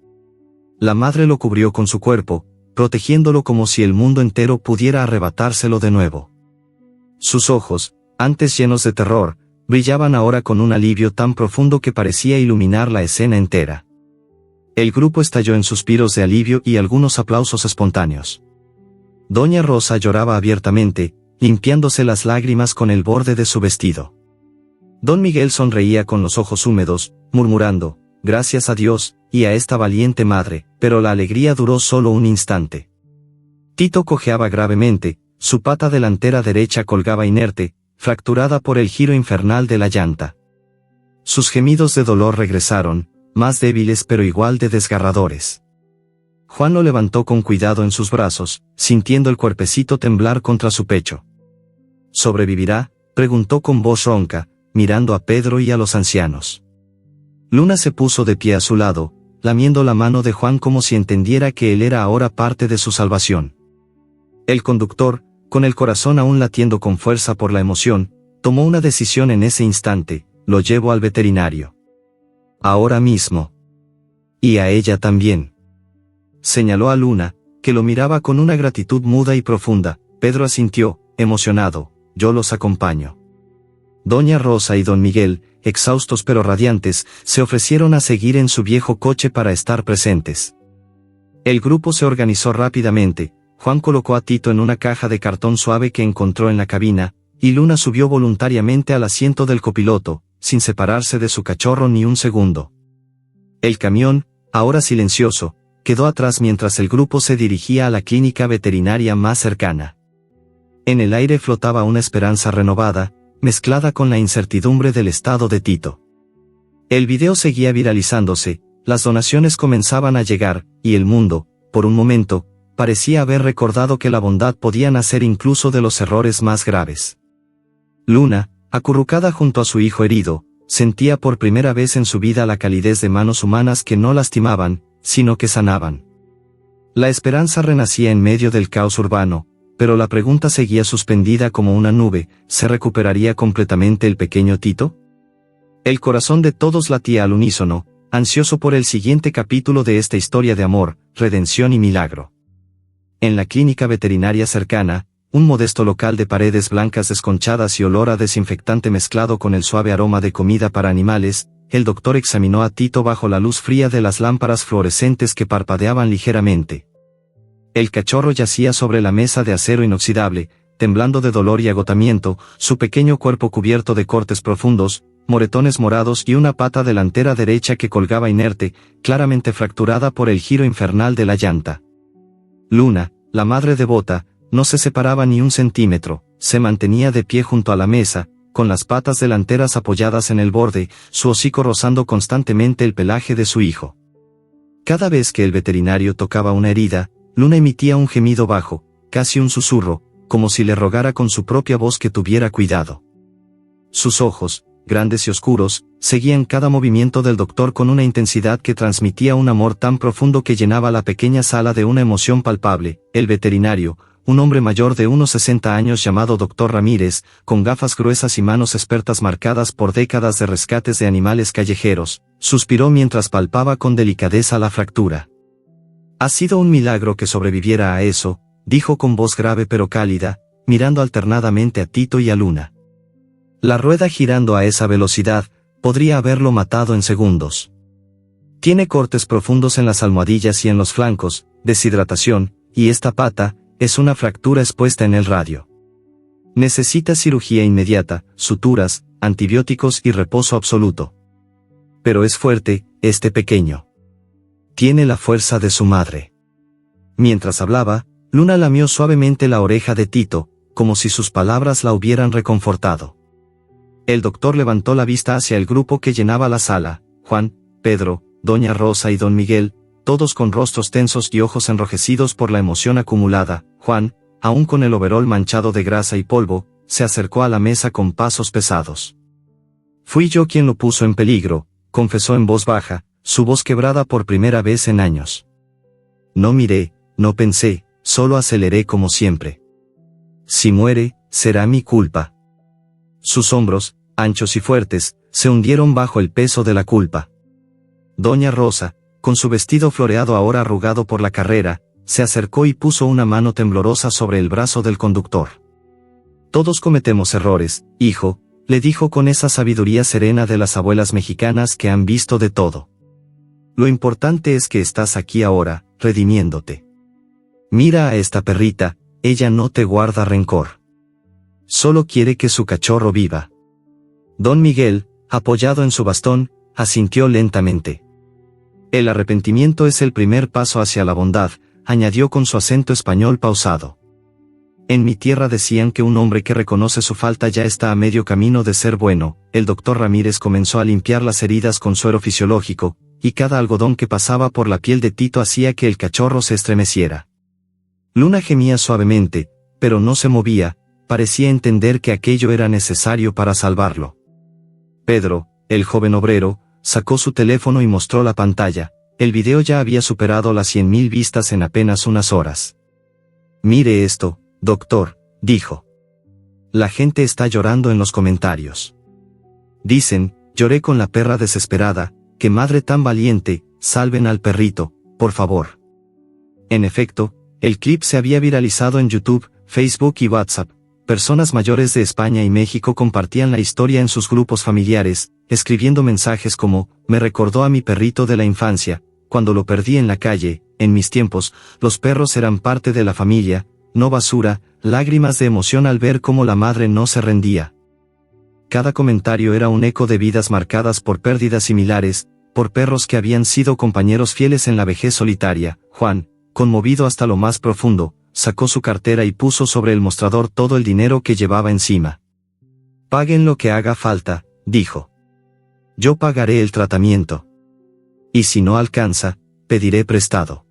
Speaker 1: La madre lo cubrió con su cuerpo, protegiéndolo como si el mundo entero pudiera arrebatárselo de nuevo. Sus ojos, antes llenos de terror, brillaban ahora con un alivio tan profundo que parecía iluminar la escena entera. El grupo estalló en suspiros de alivio y algunos aplausos espontáneos. Doña Rosa lloraba abiertamente, limpiándose las lágrimas con el borde de su vestido. Don Miguel sonreía con los ojos húmedos, murmurando, «Gracias a Dios, y a esta valiente madre», pero la alegría duró solo un instante. Tito cojeaba gravemente, su pata delantera derecha colgaba inerte, fracturada por el giro infernal de la llanta. Sus gemidos de dolor regresaron, más débiles pero igual de desgarradores. Juan lo levantó con cuidado en sus brazos, sintiendo el cuerpecito temblar contra su pecho. «¿Sobrevivirá?», preguntó con voz ronca, mirando a Pedro y a los ancianos. Luna se puso de pie a su lado, lamiendo la mano de Juan como si entendiera que él era ahora parte de su salvación. El conductor, con el corazón aún latiendo con fuerza por la emoción, tomó una decisión en ese instante: «Lo llevo al veterinario. Ahora mismo. Y a ella también». Señaló a Luna, que lo miraba con una gratitud muda y profunda. Pedro asintió, emocionado: «Yo los acompaño». Doña Rosa y don Miguel, exhaustos pero radiantes, se ofrecieron a seguir en su viejo coche para estar presentes. El grupo se organizó rápidamente. Juan colocó a Tito en una caja de cartón suave que encontró en la cabina, y Luna subió voluntariamente al asiento del copiloto, sin separarse de su cachorro ni un segundo. El camión, ahora silencioso, quedó atrás mientras el grupo se dirigía a la clínica veterinaria más cercana. En el aire flotaba una esperanza renovada, mezclada con la incertidumbre del estado de Tito. El video seguía viralizándose, las donaciones comenzaban a llegar, y el mundo, por un momento, parecía haber recordado que la bondad podía nacer incluso de los errores más graves. Luna, acurrucada junto a su hijo herido, sentía por primera vez en su vida la calidez de manos humanas que no lastimaban, sino que sanaban. La esperanza renacía en medio del caos urbano, pero la pregunta seguía suspendida como una nube: ¿se recuperaría completamente el pequeño Tito? El corazón de todos latía al unísono, ansioso por el siguiente capítulo de esta historia de amor, redención y milagro. En la clínica veterinaria cercana, un modesto local de paredes blancas desconchadas y olor a desinfectante mezclado con el suave aroma de comida para animales, el doctor examinó a Tito bajo la luz fría de las lámparas fluorescentes que parpadeaban ligeramente. El cachorro yacía sobre la mesa de acero inoxidable, temblando de dolor y agotamiento, su pequeño cuerpo cubierto de cortes profundos, moretones morados y una pata delantera derecha que colgaba inerte, claramente fracturada por el giro infernal de la llanta. Luna, la madre devota, no se separaba ni un centímetro, se mantenía de pie junto a la mesa, con las patas delanteras apoyadas en el borde, su hocico rozando constantemente el pelaje de su hijo. Cada vez que el veterinario tocaba una herida, Luna emitía un gemido bajo, casi un susurro, como si le rogara con su propia voz que tuviera cuidado. Sus ojos, grandes y oscuros, seguían cada movimiento del doctor con una intensidad que transmitía un amor tan profundo que llenaba la pequeña sala de una emoción palpable. El veterinario, un hombre mayor de unos 60 años llamado Dr. Ramírez, con gafas gruesas y manos expertas marcadas por décadas de rescates de animales callejeros, suspiró mientras palpaba con delicadeza la fractura. «Ha sido un milagro que sobreviviera a eso», dijo con voz grave pero cálida, mirando alternadamente a Tito y a Luna. «La rueda girando a esa velocidad, podría haberlo matado en segundos. Tiene cortes profundos en las almohadillas y en los flancos, deshidratación, y esta pata, es una fractura expuesta en el radio. Necesita cirugía inmediata, suturas, antibióticos y reposo absoluto. Pero es fuerte, este pequeño. Tiene la fuerza de su madre». Mientras hablaba, Luna lamió suavemente la oreja de Tito, como si sus palabras la hubieran reconfortado. El doctor levantó la vista hacia el grupo que llenaba la sala: Juan, Pedro, doña Rosa y don Miguel, todos con rostros tensos y ojos enrojecidos por la emoción acumulada. Juan, aún con el overol manchado de grasa y polvo, se acercó a la mesa con pasos pesados. «Fui yo quien lo puso en peligro», confesó en voz baja, su voz quebrada por primera vez en años. «No miré, no pensé, solo aceleré como siempre. Si muere, será mi culpa». Sus hombros, anchos y fuertes, se hundieron bajo el peso de la culpa. Doña Rosa, con su vestido floreado ahora arrugado por la carrera, se acercó y puso una mano temblorosa sobre el brazo del conductor. «Todos cometemos errores, hijo», le dijo con esa sabiduría serena de las abuelas mexicanas que han visto de todo. «Lo importante es que estás aquí ahora, redimiéndote. Mira a esta perrita, ella no te guarda rencor. Solo quiere que su cachorro viva». Don Miguel, apoyado en su bastón, asintió lentamente. «El arrepentimiento es el primer paso hacia la bondad», añadió con su acento español pausado. «En mi tierra decían que un hombre que reconoce su falta ya está a medio camino de ser bueno». El doctor Ramírez comenzó a limpiar las heridas con suero fisiológico, y cada algodón que pasaba por la piel de Tito hacía que el cachorro se estremeciera. Luna gemía suavemente, pero no se movía, parecía entender que aquello era necesario para salvarlo. Pedro, el joven obrero, sacó su teléfono y mostró la pantalla. El video ya había superado las 100.000 vistas en apenas unas horas. «Mire esto, doctor», dijo. «La gente está llorando en los comentarios. Dicen, lloré con la perra desesperada, qué madre tan valiente, salven al perrito, por favor». En efecto, el clip se había viralizado en YouTube, Facebook y WhatsApp. Personas mayores de España y México compartían la historia en sus grupos familiares, escribiendo mensajes como: «Me recordó a mi perrito de la infancia, cuando lo perdí en la calle, en mis tiempos, los perros eran parte de la familia, no basura», lágrimas de emoción al ver cómo la madre no se rendía. Cada comentario era un eco de vidas marcadas por pérdidas similares, por perros que habían sido compañeros fieles en la vejez solitaria. Juan, conmovido hasta lo más profundo, sacó su cartera y puso sobre el mostrador todo el dinero que llevaba encima. «Paguen lo que haga falta», dijo. «Yo pagaré el tratamiento. Y si no alcanza, pediré prestado».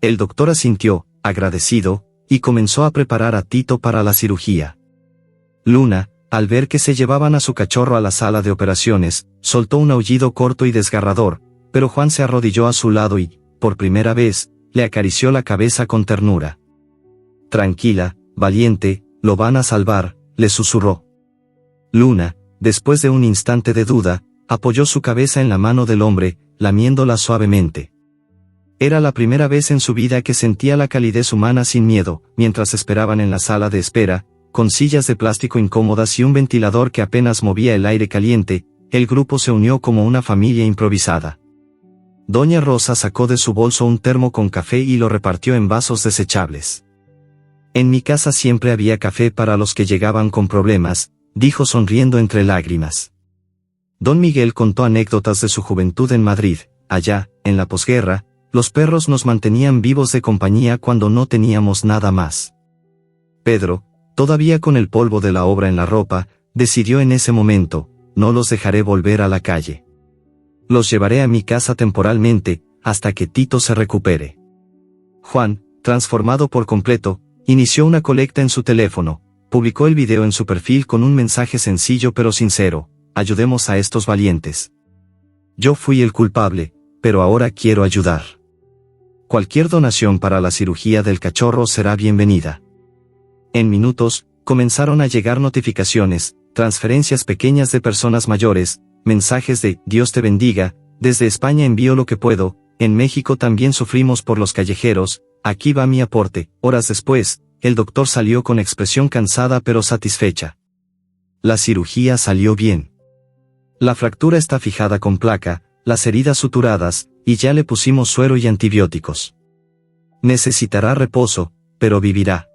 Speaker 1: El doctor asintió, agradecido, y comenzó a preparar a Tito para la cirugía. Luna, al ver que se llevaban a su cachorro a la sala de operaciones, soltó un aullido corto y desgarrador, pero Juan se arrodilló a su lado y, por primera vez, le acarició la cabeza con ternura. «Tranquila, valiente, lo van a salvar», le susurró. Luna, después de un instante de duda, apoyó su cabeza en la mano del hombre, lamiéndola suavemente. Era la primera vez en su vida que sentía la calidez humana sin miedo. Mientras esperaban en la sala de espera, con sillas de plástico incómodas y un ventilador que apenas movía el aire caliente, el grupo se unió como una familia improvisada. Doña Rosa sacó de su bolso un termo con café y lo repartió en vasos desechables. «En mi casa siempre había café para los que llegaban con problemas», dijo sonriendo entre lágrimas. Don Miguel contó anécdotas de su juventud en Madrid. Allá, en la posguerra, los perros nos mantenían vivos de compañía cuando no teníamos nada más. Pedro, todavía con el polvo de la obra en la ropa, decidió en ese momento: «No los dejaré volver a la calle. Los llevaré a mi casa temporalmente, hasta que Tito se recupere». Juan, transformado por completo, inició una colecta en su teléfono, publicó el video en su perfil con un mensaje sencillo pero sincero: «Ayudemos a estos valientes. Yo fui el culpable, pero ahora quiero ayudar. Cualquier donación para la cirugía del cachorro será bienvenida». En minutos, comenzaron a llegar notificaciones, transferencias pequeñas de personas mayores, mensajes de «Dios te bendiga», «Desde España envío lo que puedo», «En México también sufrimos por los callejeros, aquí va mi aporte». Horas después, el doctor salió con expresión cansada pero satisfecha. La cirugía salió bien. La fractura está fijada con placa, las heridas suturadas, y ya le pusimos suero y antibióticos. Necesitará reposo, pero vivirá.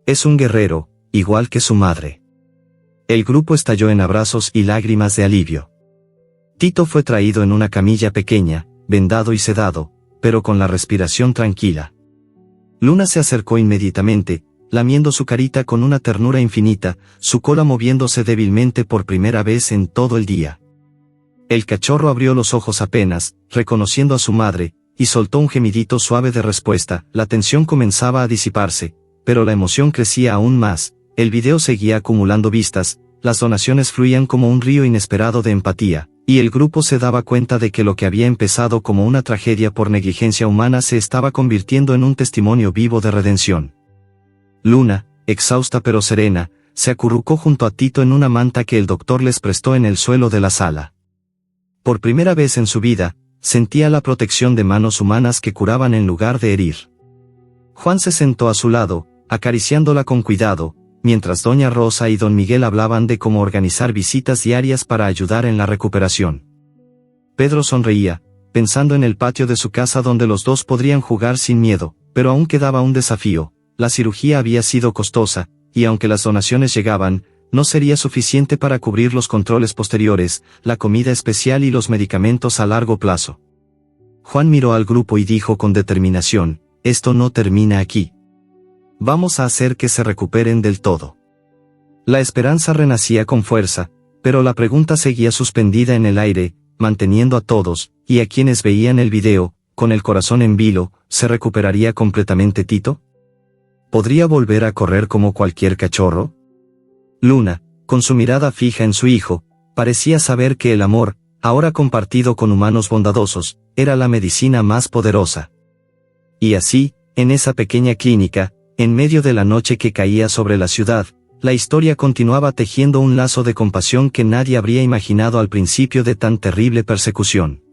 Speaker 1: Es un guerrero, igual que su madre. El grupo estalló en abrazos y lágrimas de alivio. Tito fue traído en una camilla pequeña, vendado y sedado, pero con la respiración tranquila. Luna se acercó inmediatamente, lamiendo su carita con una ternura infinita, su cola moviéndose débilmente por primera vez en todo el día. El cachorro abrió los ojos apenas, reconociendo a su madre, y soltó un gemidito suave de respuesta. La tensión comenzaba a disiparse, pero la emoción crecía aún más. El video seguía acumulando vistas, las donaciones fluían como un río inesperado de empatía, y el grupo se daba cuenta de que lo que había empezado como una tragedia por negligencia humana se estaba convirtiendo en un testimonio vivo de redención. Luna, exhausta pero serena, se acurrucó junto a Tito en una manta que el doctor les prestó en el suelo de la sala. Por primera vez en su vida, sentía la protección de manos humanas que curaban en lugar de herir. Juan se sentó a su lado, acariciándola con cuidado, mientras doña Rosa y don Miguel hablaban de cómo organizar visitas diarias para ayudar en la recuperación. Pedro sonreía, pensando en el patio de su casa donde los dos podrían jugar sin miedo, pero aún quedaba un desafío. La cirugía había sido costosa, y aunque las donaciones llegaban, no sería suficiente para cubrir los controles posteriores, la comida especial y los medicamentos a largo plazo. Juan miró al grupo y dijo con determinación: esto no termina aquí. Vamos a hacer que se recuperen del todo. La esperanza renacía con fuerza, pero la pregunta seguía suspendida en el aire, manteniendo a todos, y a quienes veían el video, con el corazón en vilo. ¿Se recuperaría completamente Tito? ¿Podría volver a correr como cualquier cachorro? Luna, con su mirada fija en su hijo, parecía saber que el amor, ahora compartido con humanos bondadosos, era la medicina más poderosa. Y así, en esa pequeña clínica, en medio de la noche que caía sobre la ciudad, la historia continuaba tejiendo un lazo de compasión que nadie habría imaginado al principio de tan terrible persecución.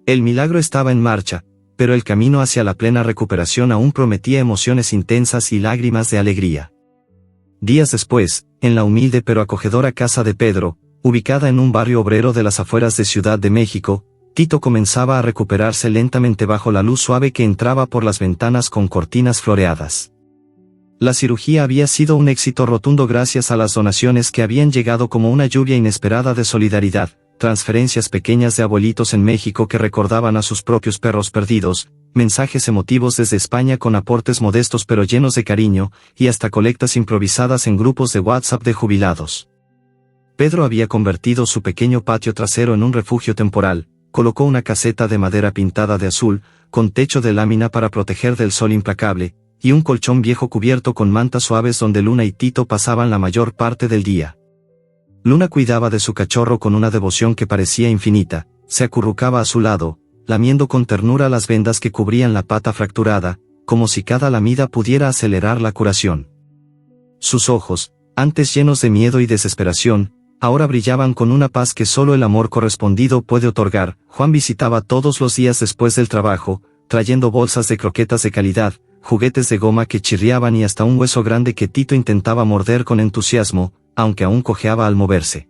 Speaker 1: El milagro estaba en marcha, pero el camino hacia la plena recuperación aún prometía emociones intensas y lágrimas de alegría. Días después, en la humilde pero acogedora casa de Pedro, ubicada en un barrio obrero de las afueras de Ciudad de México, Tito comenzaba a recuperarse lentamente bajo la luz suave que entraba por las ventanas con cortinas floreadas. La cirugía había sido un éxito rotundo gracias a las donaciones que habían llegado como una lluvia inesperada de solidaridad, transferencias pequeñas de abuelitos en México que recordaban a sus propios perros perdidos, mensajes emotivos desde España con aportes modestos pero llenos de cariño, y hasta colectas improvisadas en grupos de WhatsApp de jubilados. Pedro había convertido su pequeño patio trasero en un refugio temporal, colocó una caseta de madera pintada de azul, con techo de lámina para proteger del sol implacable, y un colchón viejo cubierto con mantas suaves donde Luna y Tito pasaban la mayor parte del día. Luna cuidaba de su cachorro con una devoción que parecía infinita, se acurrucaba a su lado, lamiendo con ternura las vendas que cubrían la pata fracturada, como si cada lamida pudiera acelerar la curación. Sus ojos, antes llenos de miedo y desesperación, ahora brillaban con una paz que solo el amor correspondido puede otorgar. Juan visitaba todos los días después del trabajo, trayendo bolsas de croquetas de calidad, juguetes de goma que chirriaban y hasta un hueso grande que Tito intentaba morder con entusiasmo, aunque aún cojeaba al moverse.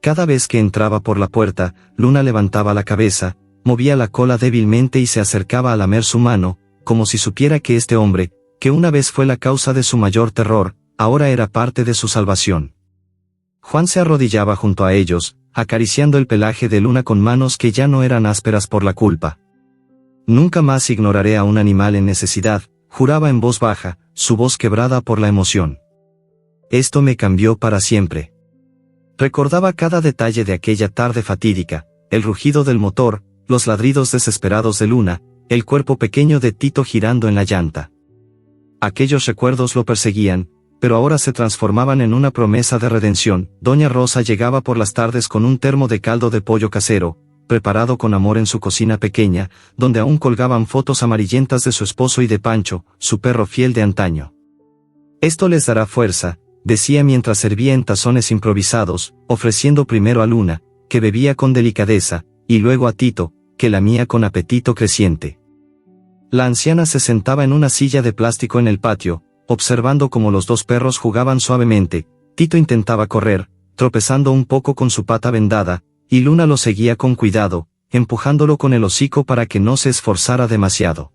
Speaker 1: Cada vez que entraba por la puerta, Luna levantaba la cabeza, movía la cola débilmente y se acercaba a lamer su mano, como si supiera que este hombre, que una vez fue la causa de su mayor terror, ahora era parte de su salvación. Juan se arrodillaba junto a ellos, acariciando el pelaje de Luna con manos que ya no eran ásperas por la culpa. Nunca más ignoraré a un animal en necesidad, juraba en voz baja, su voz quebrada por la emoción. Esto me cambió para siempre. Recordaba cada detalle de aquella tarde fatídica, el rugido del motor, los ladridos desesperados de Luna, el cuerpo pequeño de Tito girando en la llanta. Aquellos recuerdos lo perseguían, pero ahora se transformaban en una promesa de redención. Doña Rosa llegaba por las tardes con un termo de caldo de pollo casero, preparado con amor en su cocina pequeña, donde aún colgaban fotos amarillentas de su esposo y de Pancho, su perro fiel de antaño. Esto les dará fuerza, decía mientras servía en tazones improvisados, ofreciendo primero a Luna, que bebía con delicadeza, y luego a Tito, que lamía con apetito creciente. La anciana se sentaba en una silla de plástico en el patio, observando cómo los dos perros jugaban suavemente. Tito intentaba correr, tropezando un poco con su pata vendada, y Luna lo seguía con cuidado, empujándolo con el hocico para que no se esforzara demasiado.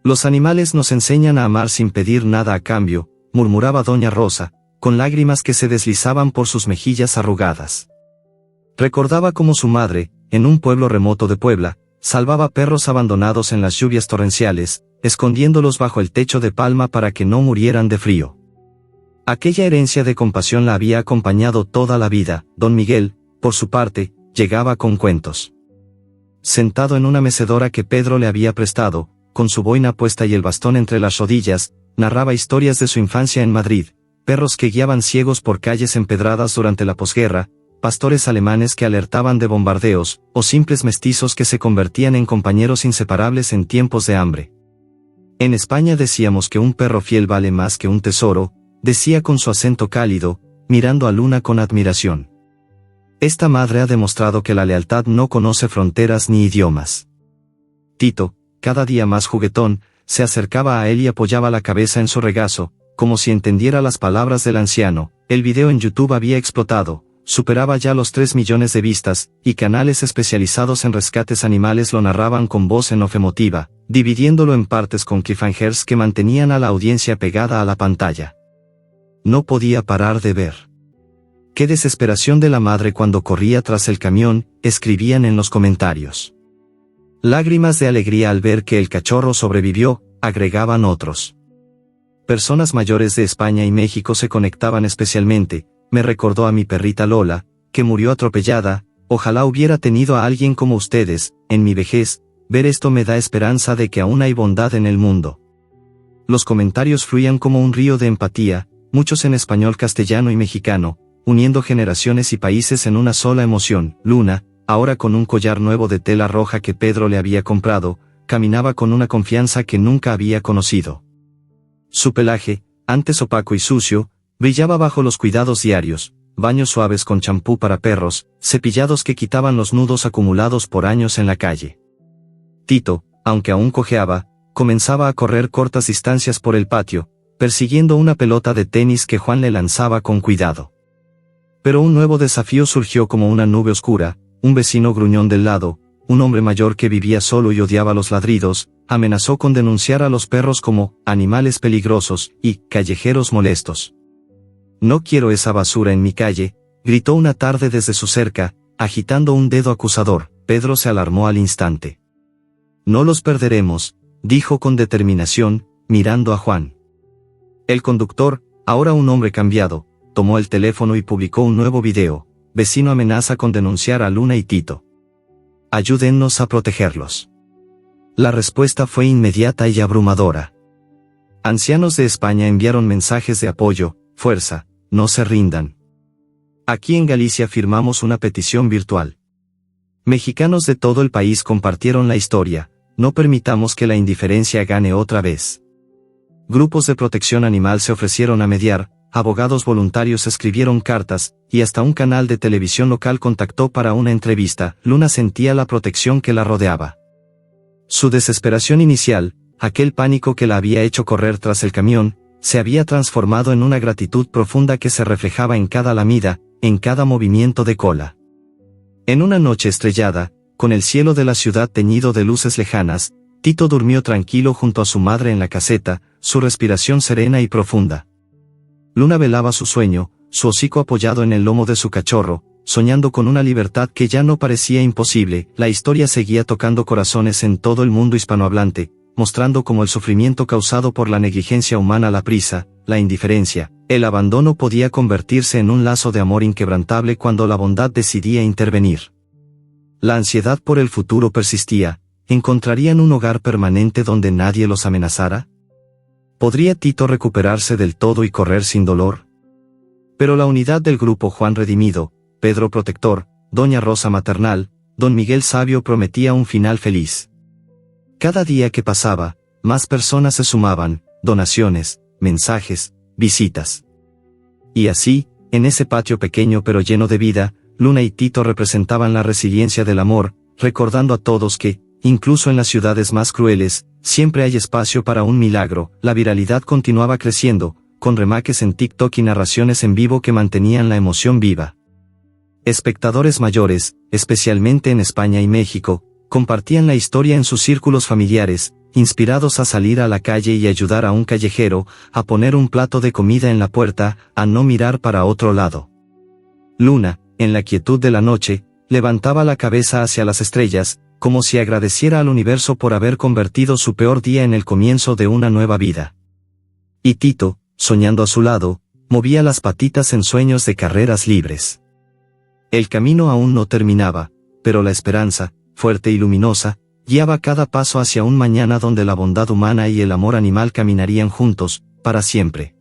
Speaker 1: Los animales nos enseñan a amar sin pedir nada a cambio, murmuraba doña Rosa, con lágrimas que se deslizaban por sus mejillas arrugadas. Recordaba cómo su madre, en un pueblo remoto de Puebla, salvaba perros abandonados en las lluvias torrenciales, escondiéndolos bajo el techo de palma para que no murieran de frío. Aquella herencia de compasión la había acompañado toda la vida. Don Miguel, por su parte, llegaba con cuentos. Sentado en una mecedora que Pedro le había prestado, con su boina puesta y el bastón entre las rodillas, narraba historias de su infancia en Madrid, perros que guiaban ciegos por calles empedradas durante la posguerra, pastores alemanes que alertaban de bombardeos, o simples mestizos que se convertían en compañeros inseparables en tiempos de hambre. En España decíamos que un perro fiel vale más que un tesoro, decía con su acento cálido, mirando a Luna con admiración. Esta madre ha demostrado que la lealtad no conoce fronteras ni idiomas. Tito, cada día más juguetón, se acercaba a él y apoyaba la cabeza en su regazo, como si entendiera las palabras del anciano. El video en YouTube había explotado, superaba ya los 3 millones de vistas, y canales especializados en rescates animales lo narraban con voz en off emotiva, dividiéndolo en partes con cliffhangers que mantenían a la audiencia pegada a la pantalla. No podía parar de ver. Qué desesperación de la madre cuando corría tras el camión, escribían en los comentarios. Lágrimas de alegría al ver que el cachorro sobrevivió, agregaban otros. Personas mayores de España y México se conectaban especialmente. Me recordó a mi perrita Lola, que murió atropellada. Ojalá hubiera tenido a alguien como ustedes, en mi vejez. Ver esto me da esperanza de que aún hay bondad en el mundo. Los comentarios fluían como un río de empatía, muchos en español, castellano y mexicano, uniendo generaciones y países en una sola emoción. Luna, ahora con un collar nuevo de tela roja que Pedro le había comprado, caminaba con una confianza que nunca había conocido. Su pelaje, antes opaco y sucio, brillaba bajo los cuidados diarios, baños suaves con champú para perros, cepillados que quitaban los nudos acumulados por años en la calle. Tito, aunque aún cojeaba, comenzaba a correr cortas distancias por el patio, persiguiendo una pelota de tenis que Juan le lanzaba con cuidado. Pero un nuevo desafío surgió como una nube oscura. Un vecino gruñón del lado, un hombre mayor que vivía solo y odiaba los ladridos, amenazó con denunciar a los perros como animales peligrosos y callejeros molestos. No quiero esa basura en mi calle, gritó una tarde desde su cerca, agitando un dedo acusador. Pedro se alarmó al instante. No los perderemos, dijo con determinación, mirando a Juan. El conductor, ahora un hombre cambiado, tomó el teléfono y publicó un nuevo video. Vecino amenaza con denunciar a Luna y Tito. Ayúdennos a protegerlos. La respuesta fue inmediata y abrumadora. Ancianos de España enviaron mensajes de apoyo. Fuerza, no se rindan. Aquí en Galicia firmamos una petición virtual. Mexicanos de todo el país compartieron la historia. No permitamos que la indiferencia gane otra vez. Grupos de protección animal se ofrecieron a mediar. Abogados voluntarios escribieron cartas, y hasta un canal de televisión local contactó para una entrevista. Luna sentía la protección que la rodeaba. Su desesperación inicial, aquel pánico que la había hecho correr tras el camión, se había transformado en una gratitud profunda que se reflejaba en cada lamida, en cada movimiento de cola. En una noche estrellada, con el cielo de la ciudad teñido de luces lejanas, Tito durmió tranquilo junto a su madre en la caseta, su respiración serena y profunda. Luna velaba su sueño, su hocico apoyado en el lomo de su cachorro, soñando con una libertad que ya no parecía imposible. La historia seguía tocando corazones en todo el mundo hispanohablante, mostrando cómo el sufrimiento causado por la negligencia humana, la prisa, la indiferencia, el abandono podía convertirse en un lazo de amor inquebrantable cuando la bondad decidía intervenir. La ansiedad por el futuro persistía. ¿Encontrarían un hogar permanente donde nadie los amenazara? ¿Podría Tito recuperarse del todo y correr sin dolor? Pero la unidad del grupo Juan Redimido, Pedro Protector, Doña Rosa Maternal, Don Miguel Sabio prometía un final feliz. Cada día que pasaba, más personas se sumaban, donaciones, mensajes, visitas. Y así, en ese patio pequeño pero lleno de vida, Luna y Tito representaban la resiliencia del amor, recordando a todos que, incluso en las ciudades más crueles, siempre hay espacio para un milagro. La viralidad continuaba creciendo, con remakes en TikTok y narraciones en vivo que mantenían la emoción viva. Espectadores mayores, especialmente en España y México, compartían la historia en sus círculos familiares, inspirados a salir a la calle y ayudar a un callejero, a poner un plato de comida en la puerta, a no mirar para otro lado. Luna, en la quietud de la noche, levantaba la cabeza hacia las estrellas, como si agradeciera al universo por haber convertido su peor día en el comienzo de una nueva vida. Y Tito, soñando a su lado, movía las patitas en sueños de carreras libres. El camino aún no terminaba, pero la esperanza, fuerte y luminosa, guiaba cada paso hacia un mañana donde la bondad humana y el amor animal caminarían juntos, para siempre.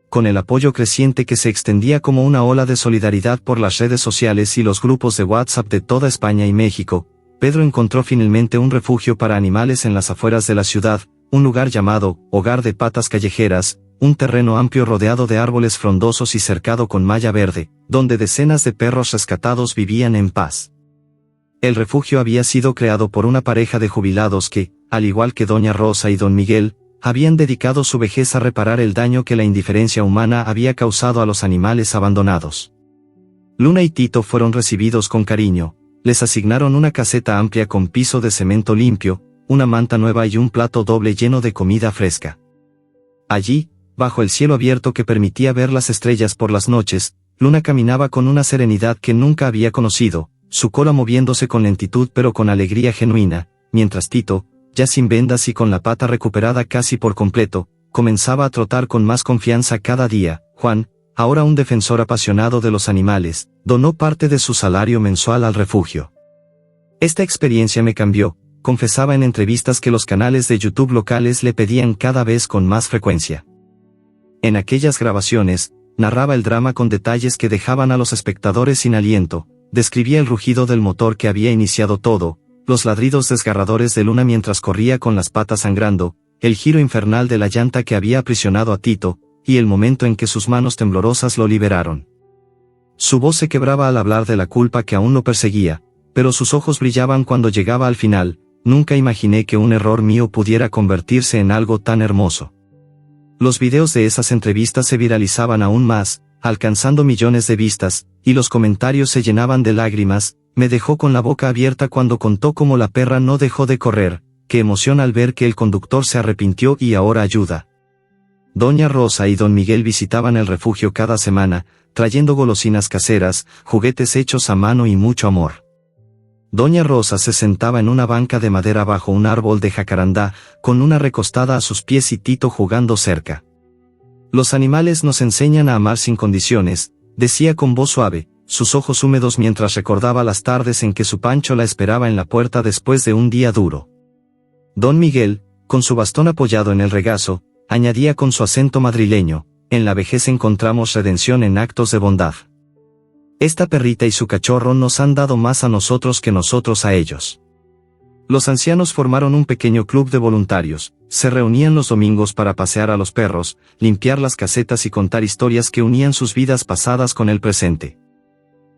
Speaker 1: Con el apoyo creciente que se extendía como una ola de solidaridad por las redes sociales y los grupos de WhatsApp de toda España y México, Pedro encontró finalmente un refugio para animales en las afueras de la ciudad, un lugar llamado Hogar de Patas Callejeras, un terreno amplio rodeado de árboles frondosos y cercado con malla verde, donde decenas de perros rescatados vivían en paz. El refugio había sido creado por una pareja de jubilados que, al igual que doña Rosa y don Miguel, habían dedicado su vejez a reparar el daño que la indiferencia humana había causado a los animales abandonados. Luna y Tito fueron recibidos con cariño, les asignaron una caseta amplia con piso de cemento limpio, una manta nueva y un plato doble lleno de comida fresca. Allí, bajo el cielo abierto que permitía ver las estrellas por las noches, Luna caminaba con una serenidad que nunca había conocido, su cola moviéndose con lentitud pero con alegría genuina, mientras Tito, ya sin vendas y con la pata recuperada casi por completo, comenzaba a trotar con más confianza cada día. Juan, ahora un defensor apasionado de los animales, donó parte de su salario mensual al refugio. Esta experiencia me cambió, confesaba en entrevistas que los canales de YouTube locales le pedían cada vez con más frecuencia. En aquellas grabaciones, narraba el drama con detalles que dejaban a los espectadores sin aliento, describía el rugido del motor que había iniciado todo, los ladridos desgarradores de Luna mientras corría con las patas sangrando, el giro infernal de la llanta que había aprisionado a Tito, y el momento en que sus manos temblorosas lo liberaron. Su voz se quebraba al hablar de la culpa que aún lo perseguía, pero sus ojos brillaban cuando llegaba al final. Nunca imaginé que un error mío pudiera convertirse en algo tan hermoso. Los videos de esas entrevistas se viralizaban aún más, alcanzando millones de vistas, y los comentarios se llenaban de lágrimas. Me dejó con la boca abierta cuando contó cómo la perra no dejó de correr, qué emoción al ver que el conductor se arrepintió y ahora ayuda. Doña Rosa y don Miguel visitaban el refugio cada semana, trayendo golosinas caseras, juguetes hechos a mano y mucho amor. Doña Rosa se sentaba en una banca de madera bajo un árbol de jacarandá, con una recostada a sus pies y Tito jugando cerca. Los animales nos enseñan a amar sin condiciones, decía con voz suave, sus ojos húmedos mientras recordaba las tardes en que su Pancho la esperaba en la puerta después de un día duro. Don Miguel, con su bastón apoyado en el regazo, añadía con su acento madrileño, en la vejez encontramos redención en actos de bondad. Esta perrita y su cachorro nos han dado más a nosotros que nosotros a ellos. Los ancianos formaron un pequeño club de voluntarios, se reunían los domingos para pasear a los perros, limpiar las casetas y contar historias que unían sus vidas pasadas con el presente.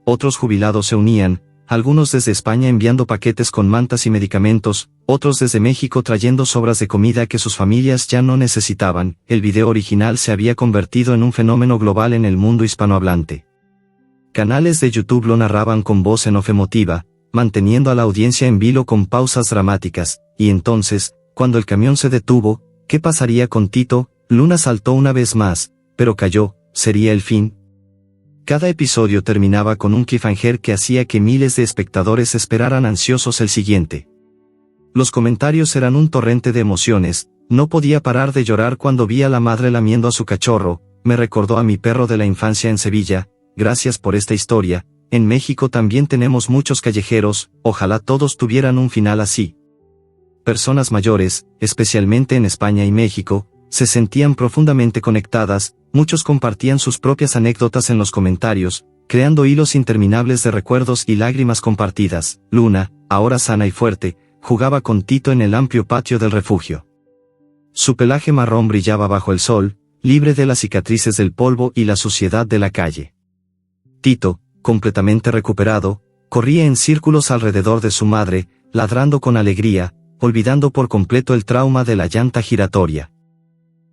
Speaker 1: Otros jubilados se unían, algunos desde España enviando paquetes con mantas y medicamentos, otros desde México trayendo sobras de comida que sus familias ya no necesitaban. El video original se había convertido en un fenómeno global en el mundo hispanohablante. Canales de YouTube lo narraban con voz en off emotiva, manteniendo a la audiencia en vilo con pausas dramáticas, y entonces, cuando el camión se detuvo, ¿qué pasaría con Tito? Luna saltó una vez más, pero cayó, ¿sería el fin? Cada episodio terminaba con un cliffhanger que hacía que miles de espectadores esperaran ansiosos el siguiente. Los comentarios eran un torrente de emociones, no podía parar de llorar cuando vi a la madre lamiendo a su cachorro, me recordó a mi perro de la infancia en Sevilla, gracias por esta historia, en México también tenemos muchos callejeros, ojalá todos tuvieran un final así. Personas mayores, especialmente en España y México, se sentían profundamente conectadas, muchos compartían sus propias anécdotas en los comentarios, creando hilos interminables de recuerdos y lágrimas compartidas. Luna, ahora sana y fuerte, jugaba con Tito en el amplio patio del refugio. Su pelaje marrón brillaba bajo el sol, libre de las cicatrices del polvo y la suciedad de la calle. Tito, completamente recuperado, corría en círculos alrededor de su madre, ladrando con alegría, olvidando por completo el trauma de la llanta giratoria.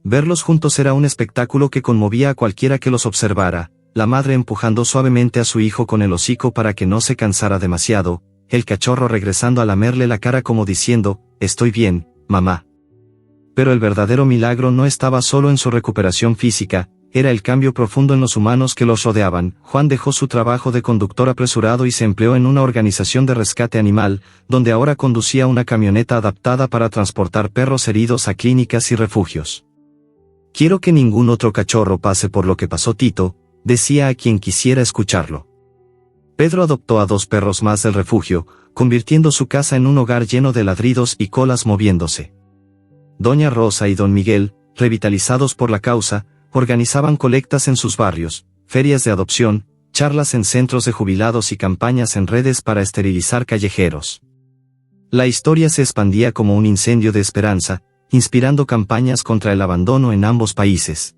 Speaker 1: Verlos juntos era un espectáculo que conmovía a cualquiera que los observara, la madre empujando suavemente a su hijo con el hocico para que no se cansara demasiado, el cachorro regresando a lamerle la cara como diciendo, «Estoy bien, mamá». Pero el verdadero milagro no estaba solo en su recuperación física, era el cambio profundo en los humanos que los rodeaban. Juan dejó su trabajo de conductor apresurado y se empleó en una organización de rescate animal, donde ahora conducía una camioneta adaptada para transportar perros heridos a clínicas y refugios. Quiero que ningún otro cachorro pase por lo que pasó Tito, decía a quien quisiera escucharlo. Pedro adoptó a 2 perros más del refugio, convirtiendo su casa en un hogar lleno de ladridos y colas moviéndose. Doña Rosa y don Miguel, revitalizados por la causa, organizaban colectas en sus barrios, ferias de adopción, charlas en centros de jubilados y campañas en redes para esterilizar callejeros. La historia se expandía como un incendio de esperanza, inspirando campañas contra el abandono en ambos países.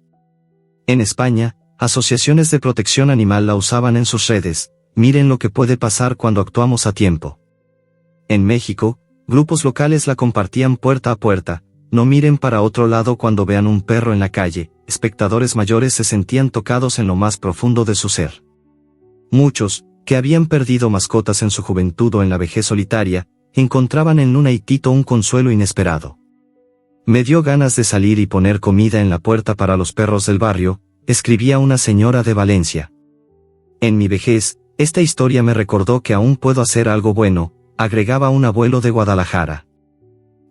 Speaker 1: En España, asociaciones de protección animal la usaban en sus redes. Miren lo que puede pasar cuando actuamos a tiempo. En México, grupos locales la compartían puerta a puerta. No miren para otro lado cuando vean un perro en la calle. Espectadores mayores se sentían tocados en lo más profundo de su ser. Muchos, que habían perdido mascotas en su juventud o en la vejez solitaria, encontraban en Luna y Tito un consuelo inesperado. Me dio ganas de salir y poner comida en la puerta para los perros del barrio, escribía una señora de Valencia. En mi vejez, esta historia me recordó que aún puedo hacer algo bueno, agregaba un abuelo de Guadalajara.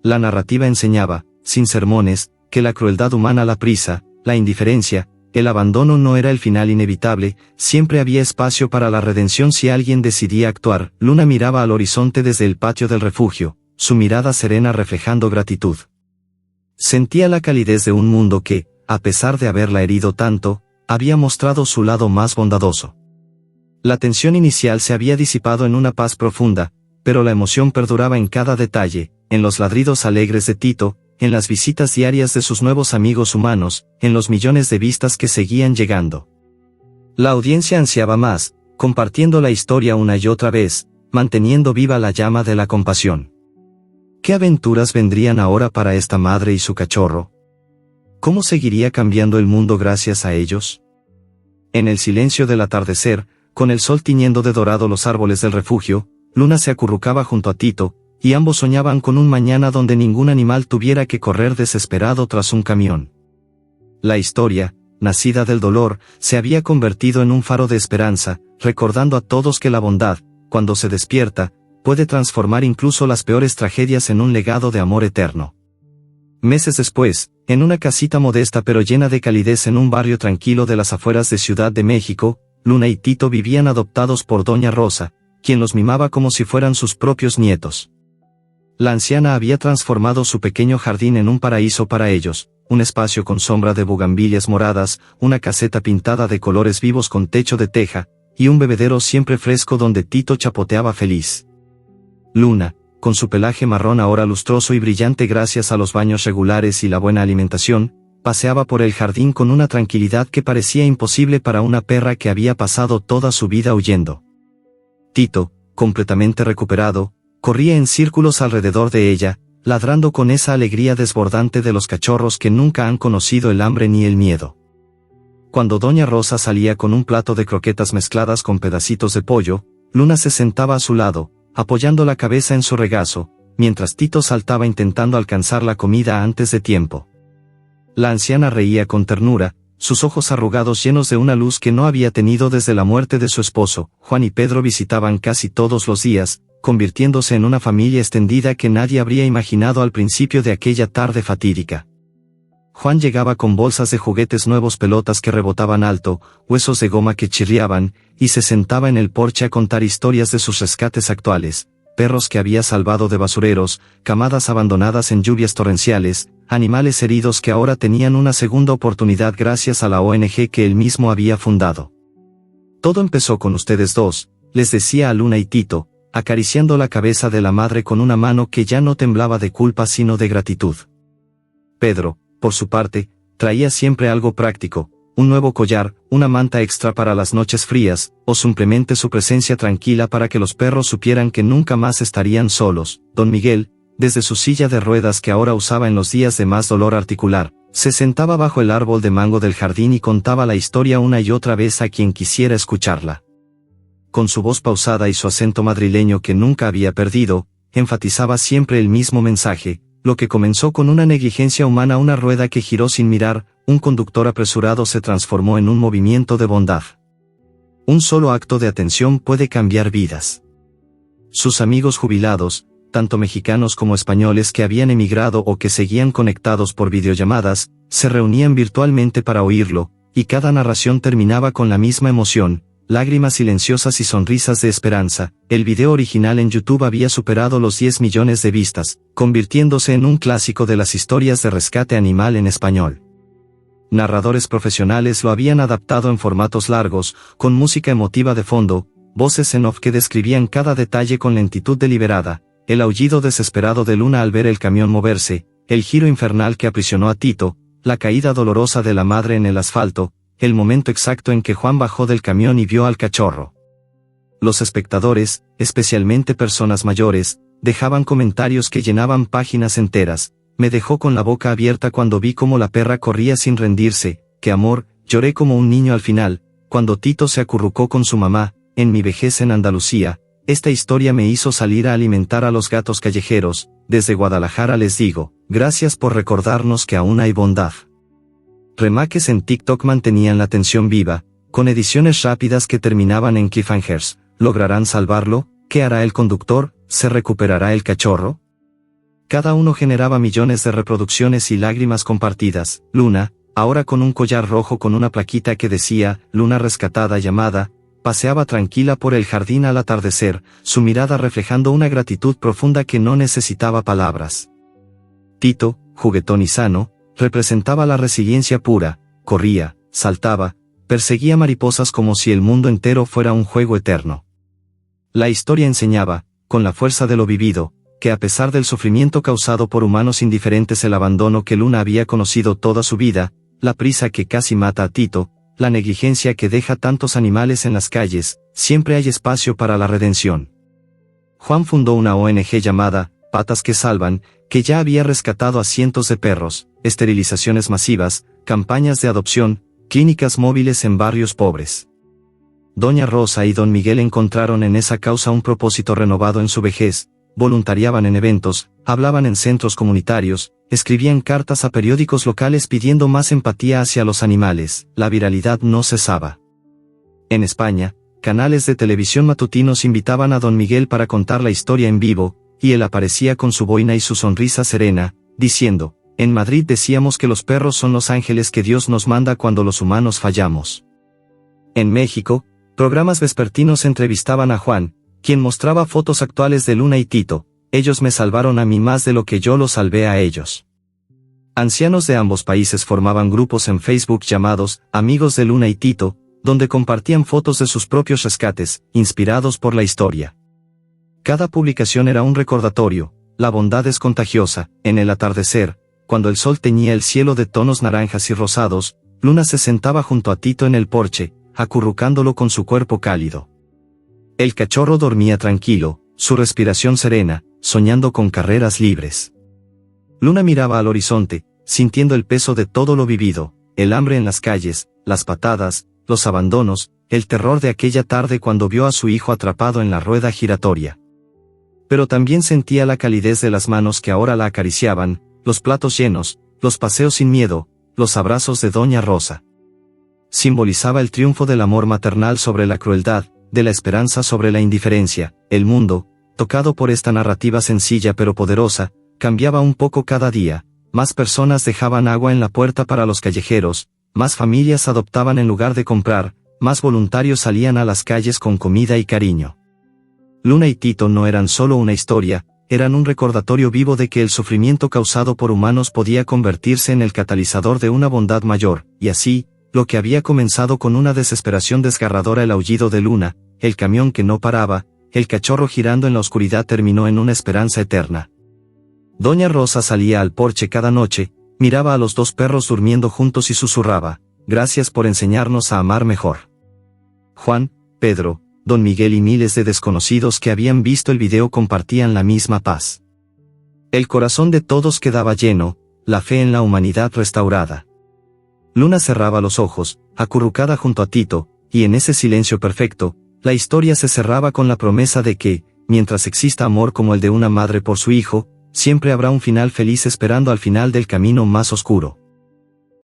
Speaker 1: La narrativa enseñaba, sin sermones, que la crueldad humana, la prisa, la indiferencia, el abandono no era el final inevitable, siempre había espacio para la redención si alguien decidía actuar. Luna miraba al horizonte desde el patio del refugio, su mirada serena reflejando gratitud. Sentía la calidez de un mundo que, a pesar de haberla herido tanto, había mostrado su lado más bondadoso. La tensión inicial se había disipado en una paz profunda, pero la emoción perduraba en cada detalle, en los ladridos alegres de Tito, en las visitas diarias de sus nuevos amigos humanos, en los millones de vistas que seguían llegando. La audiencia ansiaba más, compartiendo la historia una y otra vez, manteniendo viva la llama de la compasión. ¿Qué aventuras vendrían ahora para esta madre y su cachorro? ¿Cómo seguiría cambiando el mundo gracias a ellos? En el silencio del atardecer, con el sol tiñendo de dorado los árboles del refugio, Luna se acurrucaba junto a Tito, y ambos soñaban con un mañana donde ningún animal tuviera que correr desesperado tras un camión. La historia, nacida del dolor, se había convertido en un faro de esperanza, recordando a todos que la bondad, cuando se despierta, puede transformar incluso las peores tragedias en un legado de amor eterno. Meses después, en una casita modesta pero llena de calidez en un barrio tranquilo de las afueras de Ciudad de México, Luna y Tito vivían adoptados por Doña Rosa, quien los mimaba como si fueran sus propios nietos. La anciana había transformado su pequeño jardín en un paraíso para ellos, un espacio con sombra de bugambilias moradas, una caseta pintada de colores vivos con techo de teja, y un bebedero siempre fresco donde Tito chapoteaba feliz. Luna, con su pelaje marrón ahora lustroso y brillante gracias a los baños regulares y la buena alimentación, paseaba por el jardín con una tranquilidad que parecía imposible para una perra que había pasado toda su vida huyendo. Tito, completamente recuperado, corría en círculos alrededor de ella, ladrando con esa alegría desbordante de los cachorros que nunca han conocido el hambre ni el miedo. Cuando Doña Rosa salía con un plato de croquetas mezcladas con pedacitos de pollo, Luna se sentaba a su lado, apoyando la cabeza en su regazo, mientras Tito saltaba intentando alcanzar la comida antes de tiempo. La anciana reía con ternura, sus ojos arrugados llenos de una luz que no había tenido desde la muerte de su esposo. Juan y Pedro visitaban casi todos los días, convirtiéndose en una familia extendida que nadie habría imaginado al principio de aquella tarde fatídica. Juan llegaba con bolsas de juguetes nuevos, pelotas que rebotaban alto, huesos de goma que chirriaban, y se sentaba en el porche a contar historias de sus rescates actuales, perros que había salvado de basureros, camadas abandonadas en lluvias torrenciales, animales heridos que ahora tenían una segunda oportunidad gracias a la ONG que él mismo había fundado. Todo empezó con ustedes dos, les decía a Luna y Tito, acariciando la cabeza de la madre con una mano que ya no temblaba de culpa sino de gratitud. Pedro, por su parte, traía siempre algo práctico, un nuevo collar, una manta extra para las noches frías, o simplemente su presencia tranquila para que los perros supieran que nunca más estarían solos. Don Miguel, desde su silla de ruedas que ahora usaba en los días de más dolor articular, se sentaba bajo el árbol de mango del jardín y contaba la historia una y otra vez a quien quisiera escucharla. Con su voz pausada y su acento madrileño que nunca había perdido, enfatizaba siempre el mismo mensaje: lo que comenzó con una negligencia humana, una rueda que giró sin mirar, un conductor apresurado, se transformó en un movimiento de bondad. Un solo acto de atención puede cambiar vidas. Sus amigos jubilados, tanto mexicanos como españoles que habían emigrado o que seguían conectados por videollamadas, se reunían virtualmente para oírlo, y cada narración terminaba con la misma emoción, lágrimas silenciosas y sonrisas de esperanza. El video original en YouTube había superado los 10 millones de vistas, convirtiéndose en un clásico de las historias de rescate animal en español. Narradores profesionales lo habían adaptado en formatos largos, con música emotiva de fondo, voces en off que describían cada detalle con lentitud deliberada, el aullido desesperado de Luna al ver el camión moverse, el giro infernal que aprisionó a Tito, la caída dolorosa de la madre en el asfalto, el momento exacto en que Juan bajó del camión y vio al cachorro. Los espectadores, especialmente personas mayores, dejaban comentarios que llenaban páginas enteras. Me dejó con la boca abierta cuando vi cómo la perra corría sin rendirse. Qué amor, lloré como un niño al final, cuando Tito se acurrucó con su mamá, en mi vejez en Andalucía. Esta historia me hizo salir a alimentar a los gatos callejeros. Desde Guadalajara les digo, gracias por recordarnos que aún hay bondad. Remakes en TikTok mantenían la tensión viva, con ediciones rápidas que terminaban en cliffhangers. ¿Lograrán salvarlo? ¿Qué hará el conductor? ¿Se recuperará el cachorro? Cada uno generaba millones de reproducciones y lágrimas compartidas. Luna, ahora con un collar rojo con una plaquita que decía, Luna rescatada llamada, paseaba tranquila por el jardín al atardecer, su mirada reflejando una gratitud profunda que no necesitaba palabras. Tito, juguetón y sano, representaba la resiliencia pura, corría, saltaba, perseguía mariposas como si el mundo entero fuera un juego eterno. La historia enseñaba, con la fuerza de lo vivido, que a pesar del sufrimiento causado por humanos indiferentes, el abandono que Luna había conocido toda su vida, la prisa que casi mata a Tito, la negligencia que deja tantos animales en las calles, siempre hay espacio para la redención. Juan fundó una ONG llamada Patas que Salvan, que ya había rescatado a cientos de perros, esterilizaciones masivas, campañas de adopción, clínicas móviles en barrios pobres. Doña Rosa y don Miguel encontraron en esa causa un propósito renovado en su vejez, voluntariaban en eventos, hablaban en centros comunitarios, escribían cartas a periódicos locales pidiendo más empatía hacia los animales. La viralidad no cesaba. En España, canales de televisión matutinos invitaban a don Miguel para contar la historia en vivo, y él aparecía con su boina y su sonrisa serena, diciendo, en Madrid decíamos que los perros son los ángeles que Dios nos manda cuando los humanos fallamos. En México, programas vespertinos entrevistaban a Juan, quien mostraba fotos actuales de Luna y Tito. Ellos me salvaron a mí más de lo que yo los salvé a ellos. Ancianos de ambos países formaban grupos en Facebook llamados Amigos de Luna y Tito, donde compartían fotos de sus propios rescates, inspirados por la historia. Cada publicación era un recordatorio, la bondad es contagiosa. En el atardecer, cuando el sol teñía el cielo de tonos naranjas y rosados, Luna se sentaba junto a Tito en el porche, acurrucándolo con su cuerpo cálido. El cachorro dormía tranquilo, su respiración serena, soñando con carreras libres. Luna miraba al horizonte, sintiendo el peso de todo lo vivido, el hambre en las calles, las patadas, los abandonos, el terror de aquella tarde cuando vio a su hijo atrapado en la rueda giratoria. Pero también sentía la calidez de las manos que ahora la acariciaban, los platos llenos, los paseos sin miedo, los abrazos de Doña Rosa. Simbolizaba el triunfo del amor maternal sobre la crueldad, de la esperanza sobre la indiferencia. El mundo, tocado por esta narrativa sencilla pero poderosa, cambiaba un poco cada día. Más personas dejaban agua en la puerta para los callejeros, más familias adoptaban en lugar de comprar, más voluntarios salían a las calles con comida y cariño. Luna y Tito no eran solo una historia, eran un recordatorio vivo de que el sufrimiento causado por humanos podía convertirse en el catalizador de una bondad mayor, y así, lo que había comenzado con una desesperación desgarradora, el aullido de Luna, el camión que no paraba, el cachorro girando en la oscuridad, terminó en una esperanza eterna. Doña Rosa salía al porche cada noche, miraba a los dos perros durmiendo juntos y susurraba, gracias por enseñarnos a amar mejor. Juan, Pedro, don Miguel y miles de desconocidos que habían visto el video compartían la misma paz. El corazón de todos quedaba lleno, la fe en la humanidad restaurada. Luna cerraba los ojos, acurrucada junto a Tito, y en ese silencio perfecto, la historia se cerraba con la promesa de que, mientras exista amor como el de una madre por su hijo, siempre habrá un final feliz esperando al final del camino más oscuro.